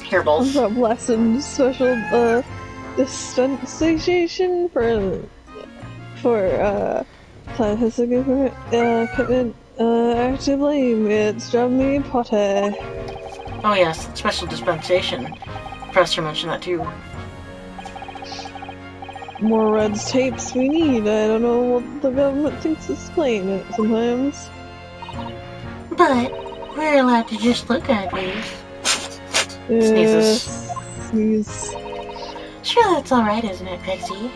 Hairballs. I've got blasted special, dispensation for scientific equipment, active blame. It's Jeremy Potter. Oh yes, special dispensation. Professor mentioned that too. More Red's tapes we need. I don't know what the government thinks is playing it sometimes. But we're allowed to just look, aren't we? Sneezes. Sneeze. Sure, that's alright, isn't it, Pixie?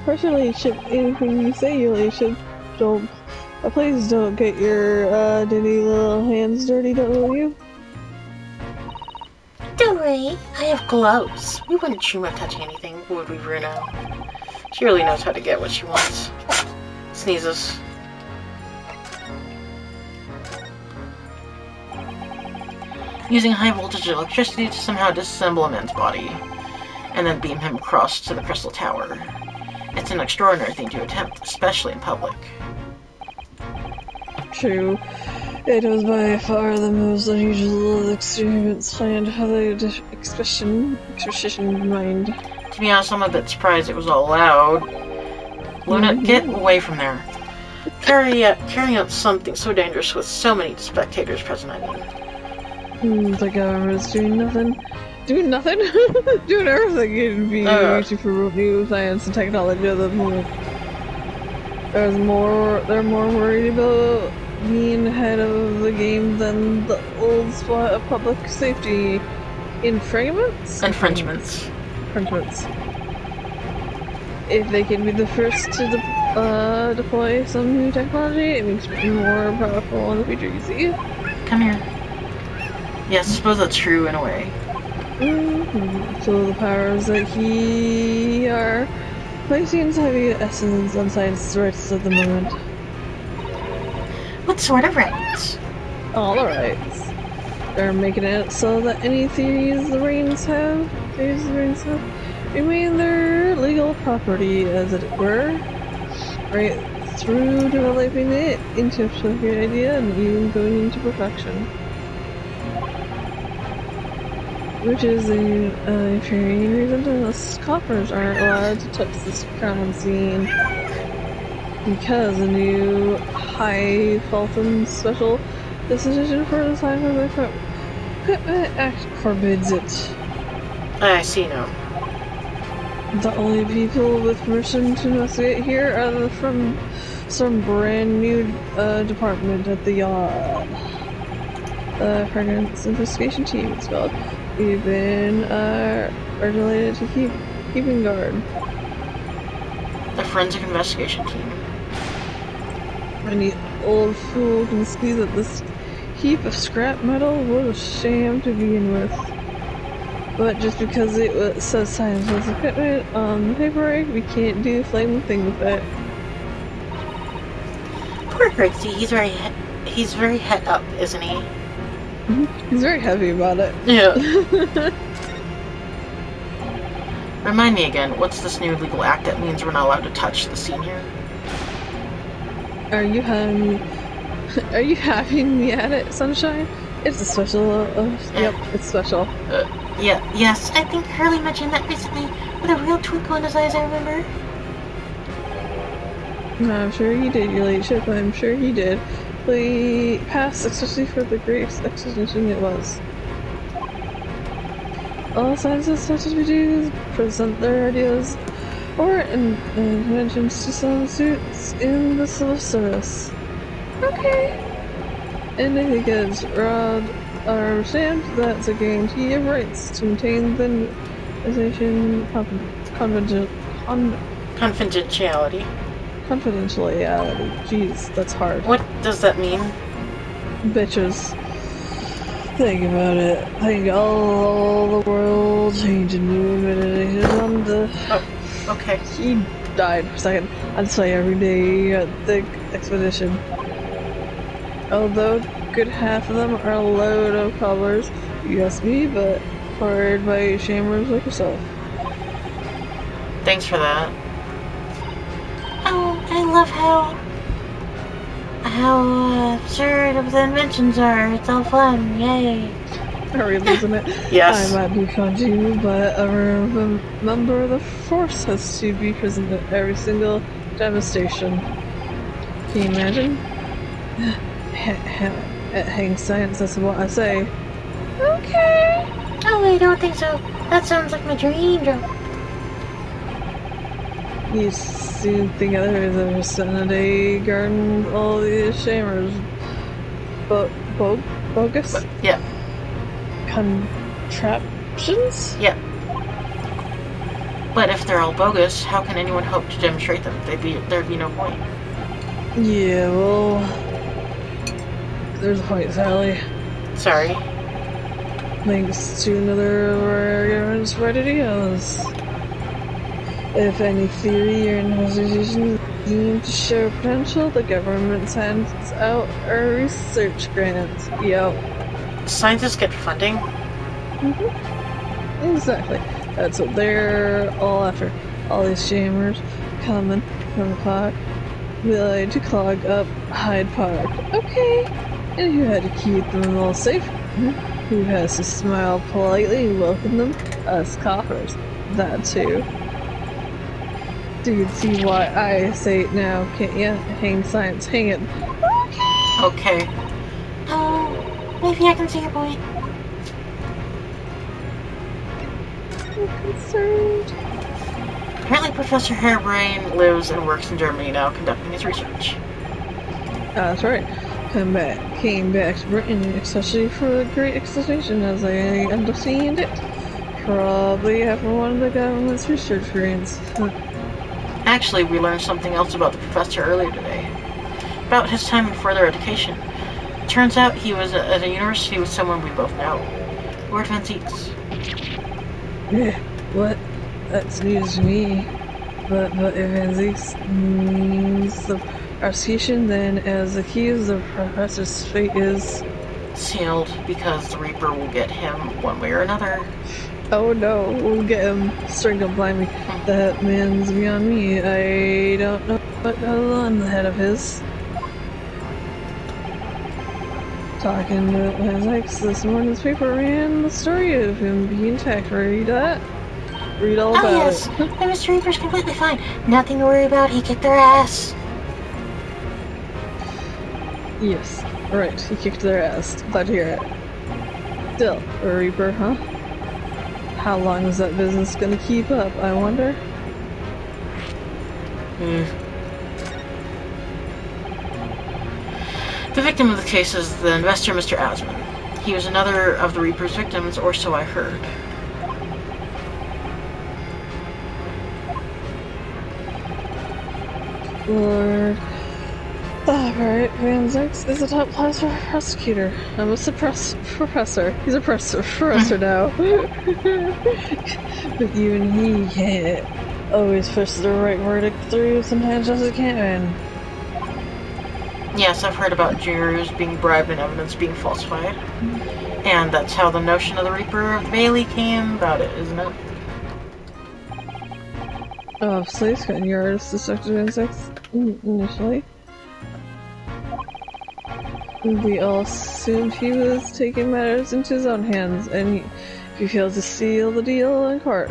Personally, anything you say, you should don't. Please don't get your dirty little hands dirty, don't you? Don't worry. I have gloves. We wouldn't dream of touching anything, would we, Bruno? She really knows how to get what she wants. Sneezes. Using high voltage electricity to somehow disassemble a man's body, and then beam him across to the Crystal Tower. It's an extraordinary thing to attempt, especially in public. True. It was by far the most unusual experience planned for the expression mind. To be honest, I'm a bit surprised it was all allowed. Luna, get away from there. Carrying out something so dangerous with so many spectators present, I mean. The government's doing nothing. Doing nothing? Doing everything it'd be to promote new science and technology at the moment. They're more worried about being ahead of the game than the old spot of public safety infringements. If they can be the first to deploy some new technology, it makes it more powerful in the future, you see? Come here. Yes, I suppose that's true in a way. So the powers that he are placing heavy essence on science rights at the moment. What sort of rights? All the rights. They're making it so that any theories the Reigns have remain their legal property, as it were. Right through developing it into a good idea and even going into perfection. Which is the infuriating reason that us coppers aren't allowed to touch this crown scene. Because the new High Fulton Special Decision for the Scientific Equipment Act forbids it. I see now. The only people with permission to investigate here are from some brand new department at the Yard. The Fragrance Investigation Team, it's called. We've been regulated to keeping guard. The Forensic Investigation Team. Any old fool can see that this heap of scrap metal was a sham to begin with. But just because it says science was equipment on the paperwork, we can't do a flaming thing with it. Poor Grixie, he's very het up, isn't he? He's very heavy about it. Yeah. Remind me again, what's this new legal act that means we're not allowed to touch the scene here? Are you having me at it, Sunshine? It's a special. Yep, it's special. Yes. I think Hurley mentioned that recently, with a real twinkle in his eyes, I remember. I'm sure he did, your ladyship. I'm sure he did. We passed, especially for the great exposition it was. All scientists such as we do present their ideas or inventions to some suits in the civil service. Okay. And I think it's understand that's a guarantee of rights to maintain the organization Confidentiality. Confidentiality. Jeez, that's hard. What does that mean? Bitches. Think about it. Think all the world changing new administration on the... Oh, okay. He died for a second. I'd say every day at the expedition. Although a good half of them are a load of cobblers, you ask me, but fired by shammers like yourself. Thanks for that. Oh, I love how absurd of the inventions are. It's all fun, yay. Are we losing it? Yes. I might be Kanji, but a member of the Force has to be present at every single devastation. Can you imagine? Hang science, that's what I say. Okay. Oh, I don't think so. That sounds like my dream job. You seem to think there is a vicinity guarding all these chambers. Bogus? But, yeah, Contraptions? yeah. But if they're all bogus, how can anyone hope to demonstrate them? There'd be no point. Yeah, well... There's a point, Sally. Sorry. Thanks to another of our arguments for ideas. If any theory or investigation seems to show potential, the government sends out a research grant. Yup. Scientists get funding? Mm-hmm. Exactly. That's what they're all after. All these chambers coming from the clock. We like to clog up Hyde Park. Okay. And who had to keep them all safe? Who has to smile politely and welcome them? Us coppers. That too. Do you see why I say it now, can't ya? Hang science, hang it. Okay. Maybe I can see your point. I'm concerned. Apparently Professor Harebrain lives and works in Germany now, conducting his research. That's right. Came back to Britain, especially for the Great Excitation, as I understand it. Probably after one of the government's research grants. Actually, we learned something else about the professor earlier today. About his time in further education. Turns out he was at a university with someone we both know. Lord Van Zieks. What? That's news to me. But if Van Zieks means the prosecution, then as accused, the professor's fate is... Sealed, because the Reaper will get him one way or another. Oh no, we'll get him strangled by me. That man's beyond me. I don't know what goes on in the head of his. Talking to Van Zieks this morning's paper ran the story of him being attacked. Read that? Read all about yes. it. The Mr. Reaper's completely fine. Nothing to worry about. He kicked their ass. Yes, right. He kicked their ass. Glad to hear it. Still, a Reaper, huh? How long is that business gonna keep up, I wonder? The victim of the case is the investor, Mr. Asman. He was another of the Reaper's victims, or so I heard. Lord. Alright, Van Zieks is a top-class prosecutor. I'm a professor. He's a professor now. But even he can't always push the right verdict through. Sometimes just it can't. Yes, I've heard about jurors being bribed and evidence being falsified. And that's how the notion of the Reaper of the Bailey came about it, isn't it? Obviously, it's gotten your artist destructive insects initially. We all assumed he was taking matters into his own hands, and he failed to seal the deal in court.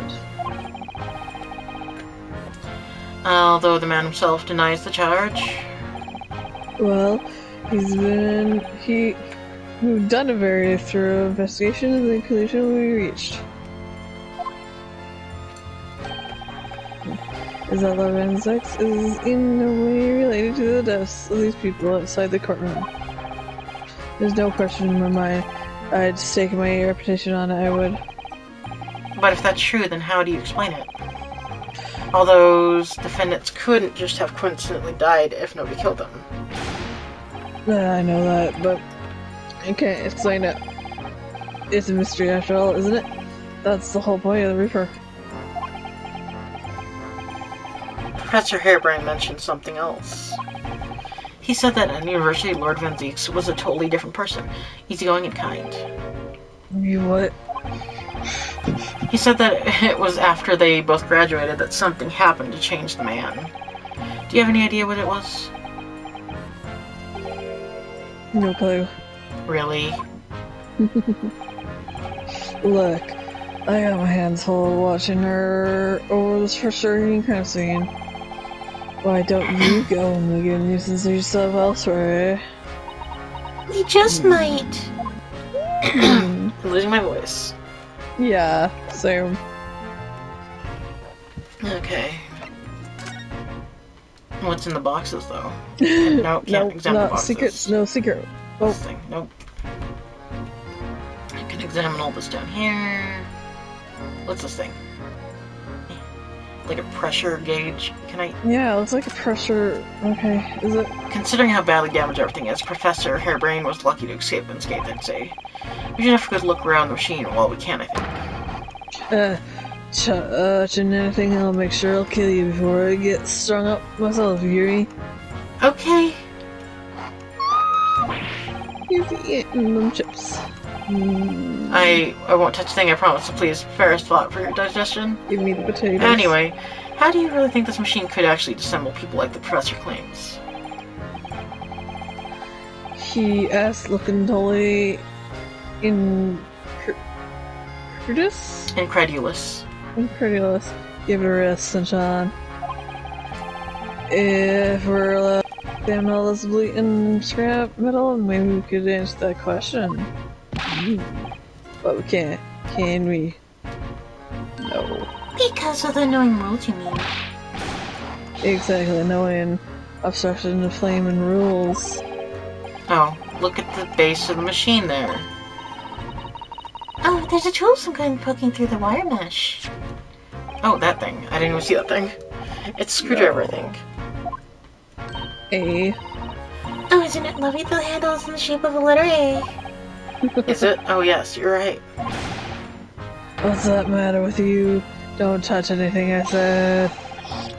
Although the man himself denies the charge. Well, we've done a very thorough investigation of the conclusion we reached. Is that Lord Van Zieks is in no way related to the deaths of these people outside the courtroom. There's no question in my mind. I'd stake my reputation on it, I would. But if that's true, then how do you explain it? All those defendants couldn't just have coincidentally died if nobody killed them. I know that, but I can't explain it. It's a mystery after all, isn't it? That's the whole point of the Reaper. Professor Harebrain mentioned something else. He said that at university, Lord Van Zieks was a totally different person, easygoing and kind. You what? He said that it was after they both graduated that something happened to change the man. Do you have any idea what it was? No clue. Really? Look, I got my hands full watching her over this frustrating crime scene. Why don't you go and make a nuisance of yourself elsewhere, We just might. I'm losing my voice. Yeah, same. Okay. What's in the boxes, though? No, can't examine the not boxes. secrets, no secret. Oh, This thing, nope. I can examine all this down here. What's this thing? Like a pressure gauge? Can I... yeah, it looks like a pressure. Okay, is it? Considering how badly damaged everything is, Professor Hairbrain was lucky to escape unscathed, I'd say. We should have a good look around the machine while we can, I think. Touching anything, I'll make sure I'll kill you before I get strung up myself, Yuri. Okay. You've eaten them chips. I won't touch a thing, I promise, so please, fairest thought for your digestion. Give me the potatoes. Anyway, how do you really think this machine could actually disassemble people like the professor claims? He asked, looking totally incredulous. Incredulous. Give it a rest, sunshine. If we're allowed to examine all this bleeding scrap metal, maybe we could answer that question. But we can't, can we? No. Because of the annoying rules, you mean? Exactly, knowing obstruction of flame and rules. Oh, look at the base of the machine there. Oh, there's a tool of some kind poking through the wire mesh. Oh, that thing. I didn't even see that thing. It's a screwdriver, I think. A. Oh, isn't it lovely? The handle is in the shape of a letter A. Is it? Oh, yes, you're right. What's that matter with you? Don't touch anything, I said.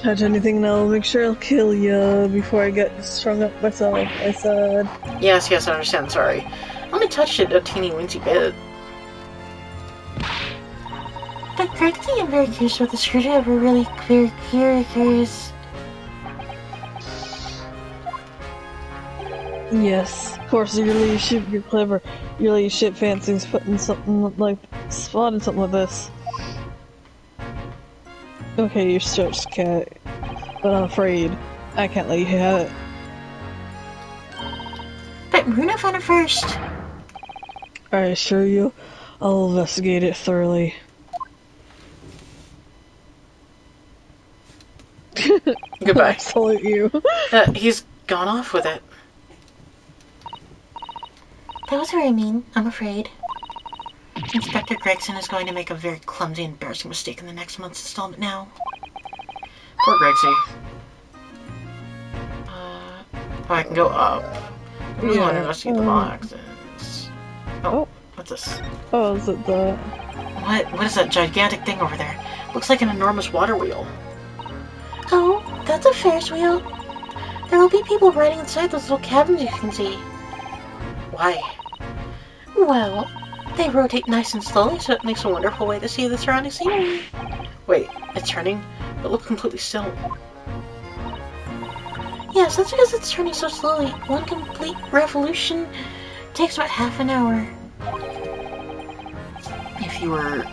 Touch anything and I'll make sure I'll kill you before I get strung up myself, I said. Yes, I understand, sorry. I only touched it a teeny weensy bit. But correctly, I'm very curious about the screwdriver. Really very curious. Yes, of course, your leadership, you're clever. Your leadership fancies spotting something like this. Okay, you're stretched, cat. But I'm afraid I can't let you have it. But Runa found it first. I assure you, I'll investigate it thoroughly. Goodbye. I salute you. He's gone off with it. That was very mean, I'm afraid. Inspector Gregson is going to make a very clumsy, embarrassing mistake in the next month's installment now. Poor Grexy. Oh, I can go up. I really want to investigate the boxes. Oh, what's this? Oh, is it the... What is that gigantic thing over there? Looks like an enormous water wheel. Oh, that's a Ferris wheel. There will be people riding inside those little cabins you can see. Why? Well, they rotate nice and slowly, so it makes a wonderful way to see the surrounding scenery. Wait, it's turning, but look completely still. Yes, that's because it's turning so slowly. One complete revolution takes about half an hour. If you were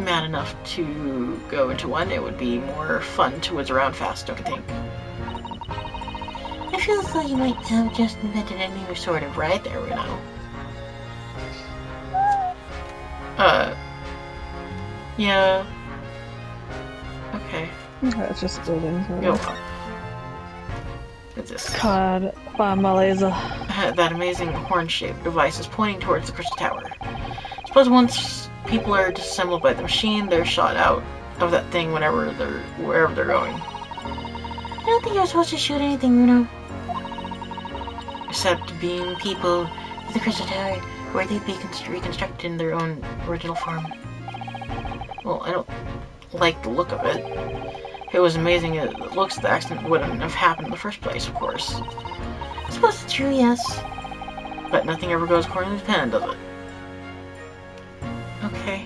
mad enough to go into one, it would be more fun to whiz around fast, don't you think? I feel as though you might have just invented a new sort of ride there, Reno. Yeah. Okay. Okay, it's just buildings. Go up. What's this? God, find my laser. That amazing horn-shaped device is pointing towards the crystal tower. Suppose once people are disassembled by the machine, they're shot out of that thing wherever they're going. I don't think you're supposed to shoot anything, Runo. Except beam people To the crystal tower, where they'd be reconstructed in their own original form. Well, I don't like the look of it. If it was amazing as it looks, the accident wouldn't have happened in the first place, of course. I suppose it's true, yes. But nothing ever goes according to plan, does it? Okay.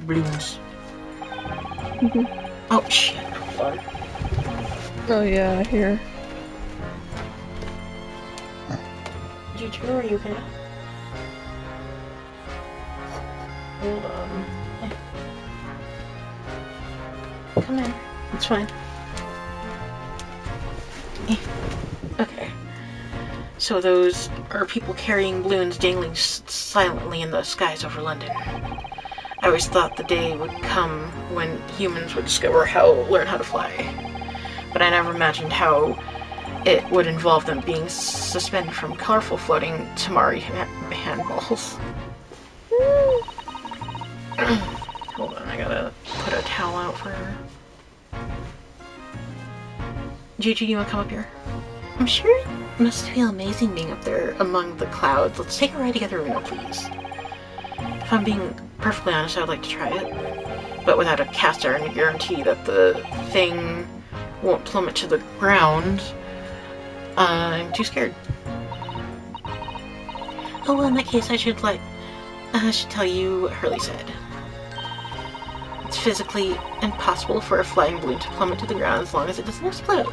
Balloons. Oh, shit. Sorry. Oh yeah, here. Did you turn or are you okay? Hold on. Come here. It's fine. Okay. So those are people carrying balloons dangling silently in the skies over London. I always thought the day would come when humans would learn how to fly. But I never imagined how it would involve them being suspended from colorful floating tamari handballs. Hold on, I gotta put a towel out for her. Gigi, you wanna come up here? I'm sure it must feel amazing being up there among the clouds. Let's take a ride together, Uno, please. If I'm being perfectly honest, I'd like to try it. But without a cast iron to guarantee that the thing won't plummet to the ground, I'm too scared. Oh, well, in that case, I should tell you what Hurley said. It's physically impossible for a flying balloon to plummet to the ground as long as it doesn't explode.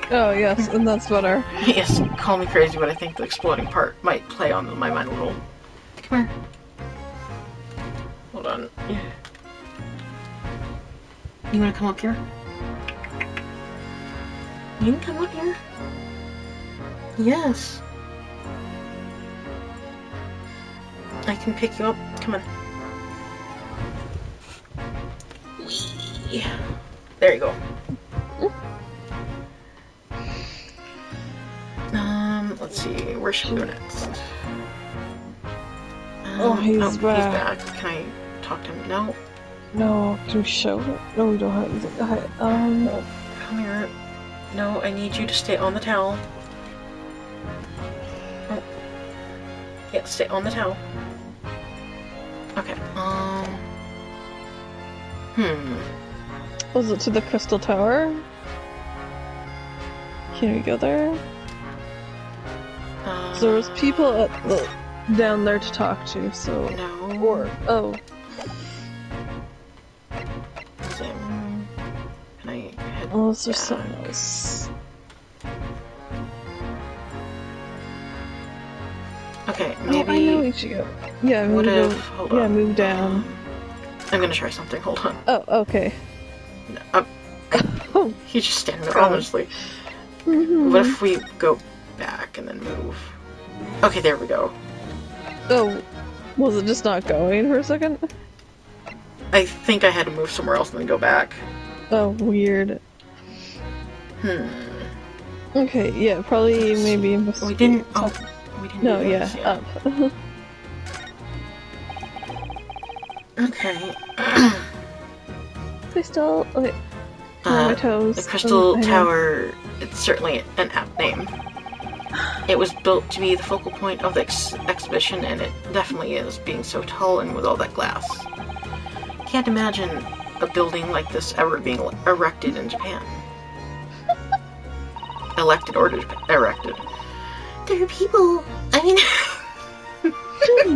Oh, yes, and that's better. Yes, call me crazy, but I think the exploding part might play on my mind a little. Come here. Hold on. You wanna come up here? You can come up here. Yes. I can pick you up. Come on. Whee. There you go. Let's see. Where should we go next? He's back. Can I talk to him? No. No, can we show it? No, we don't have anything. Okay, Well, come here. No, I need you to stay on the towel. Oh. Yeah, stay on the towel. Okay, Was it to the Crystal Tower? Can we go there? So there was people down there to talk to, so... No. Or, oh. Can I head Unless there's back? something else. Okay, Oh, maybe... I know we should go. Yeah, What maybe if... go. Hold Yeah, on. move down. I'm gonna try something, hold on. Oh, okay. No, Oh. he's just standing there, honestly. What if we go back and then move? Okay, there we go. Oh, was it just not going for a second? I think I had to move somewhere else and then go back. Oh, weird. Okay, yeah, probably maybe investigate. We didn't... Oh, we didn't No, do yeah, this yet. up. Okay. They still... Okay. My toes. The Crystal I know. Tower, it's certainly an apt name. It was built to be the focal point of the exhibition, and it definitely is, being so tall and with all that glass. Can't imagine a building like this ever being erected in Japan. Elected or erected. There are people. I mean,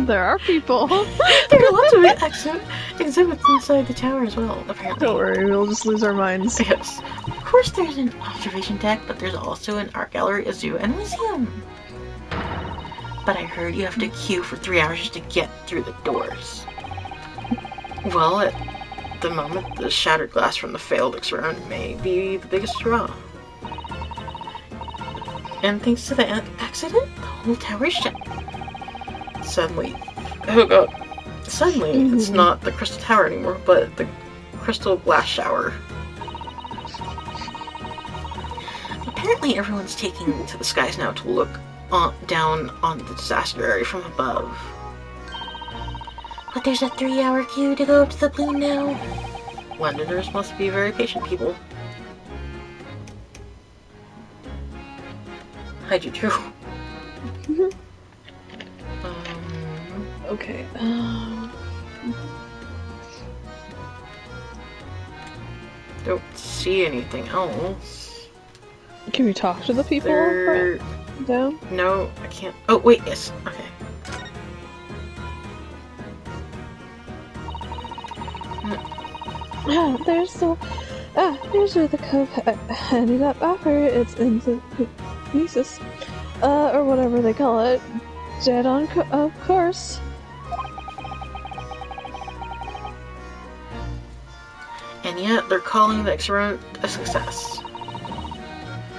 There are people. There are lots of exhibits inside the tower as well, apparently. Don't worry, we'll just lose our minds. Yes. of course, there's an observation deck, but there's also an art gallery, a zoo, and a museum. But I heard you have to queue for 3 hours just to get through the doors. Well, at the moment, the shattered glass from the failed experiment may be the biggest draw. And thanks to the accident, the whole tower is shut. Suddenly, oh god, suddenly it's not the Crystal Tower anymore, but the Crystal Glass Shower. Apparently, everyone's taking To the skies now to look down on the disaster area from above. But there's a 3-hour queue to go up to the balloon now. Londoners must be very patient people. Hi, Juju. Okay. Don't see anything else. Can we talk to the people There... down? No, I can't. Oh, wait, yes. Okay. Here's where the cove ended up after its Nieces, or whatever they call it. Dead on, of course. And yet, they're calling the experiment a success.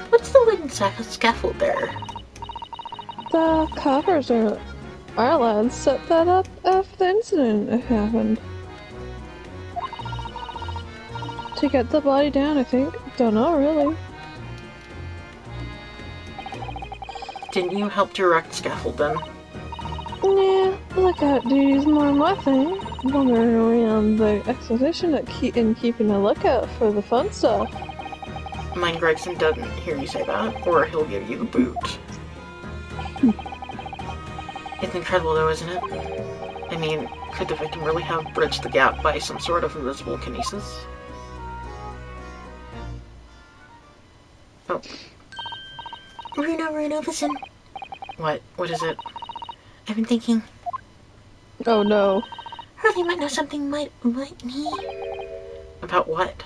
What's the wooden scaffold there? The coppers or Ireland set that up after the incident happened. To get the body down, I think. Don't know, really. Didn't you help direct scaffold then? Yeah, lookout duty's more my thing. Wandering around the expedition and keeping a lookout for the fun stuff. Mind Gregson doesn't hear you say that, or he'll give you the boot. It's incredible though, isn't it? I mean, could the victim really have bridged the gap by some sort of invisible kinesis? Oh. Runo, listen. What? What is it? I've been thinking. Oh no. Hurley might know something might me. About what?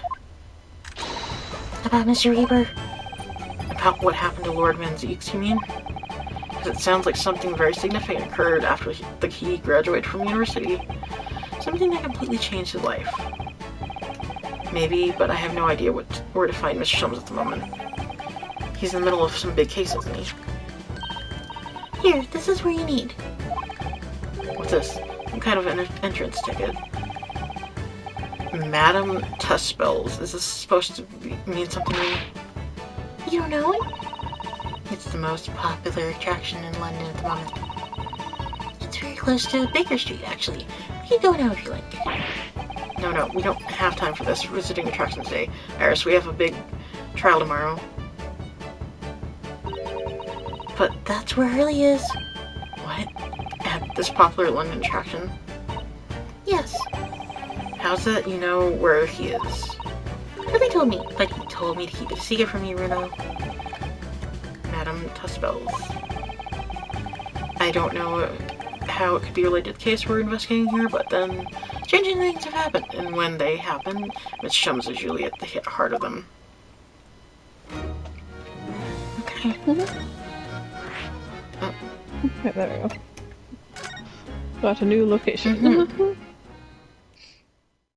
About Mr. Reaper. About what happened to Lord Van Zeeks, you mean? Because it sounds like something very significant occurred after he graduated from university. Something that completely changed his life. Maybe, but I have no idea where to find Mr. Shums at the moment. He's in the middle of some big case, isn't he? Here, this is where you need. What's this? Some kind of an entrance ticket. Madam Tuspells. Is this supposed to mean something to me? You don't know it? It's the most Popular attraction in London at the moment. It's very close to Baker Street, actually. We can go now if you like. No, we don't have time for this. We're visiting attractions day. Iris, we have a big trial tomorrow. But that's where Hurley is. What? At this popular London attraction? Yes. How's that you know where he is? Hurley told me, but he told me to keep it a secret from you, Runo. Madam Tuspells. I don't know how it could be related to the case we're investigating here, but then changing things have happened, and when they happen, Miss Shums is usually at the heart of them. Okay. Okay, there we go. Got a new location.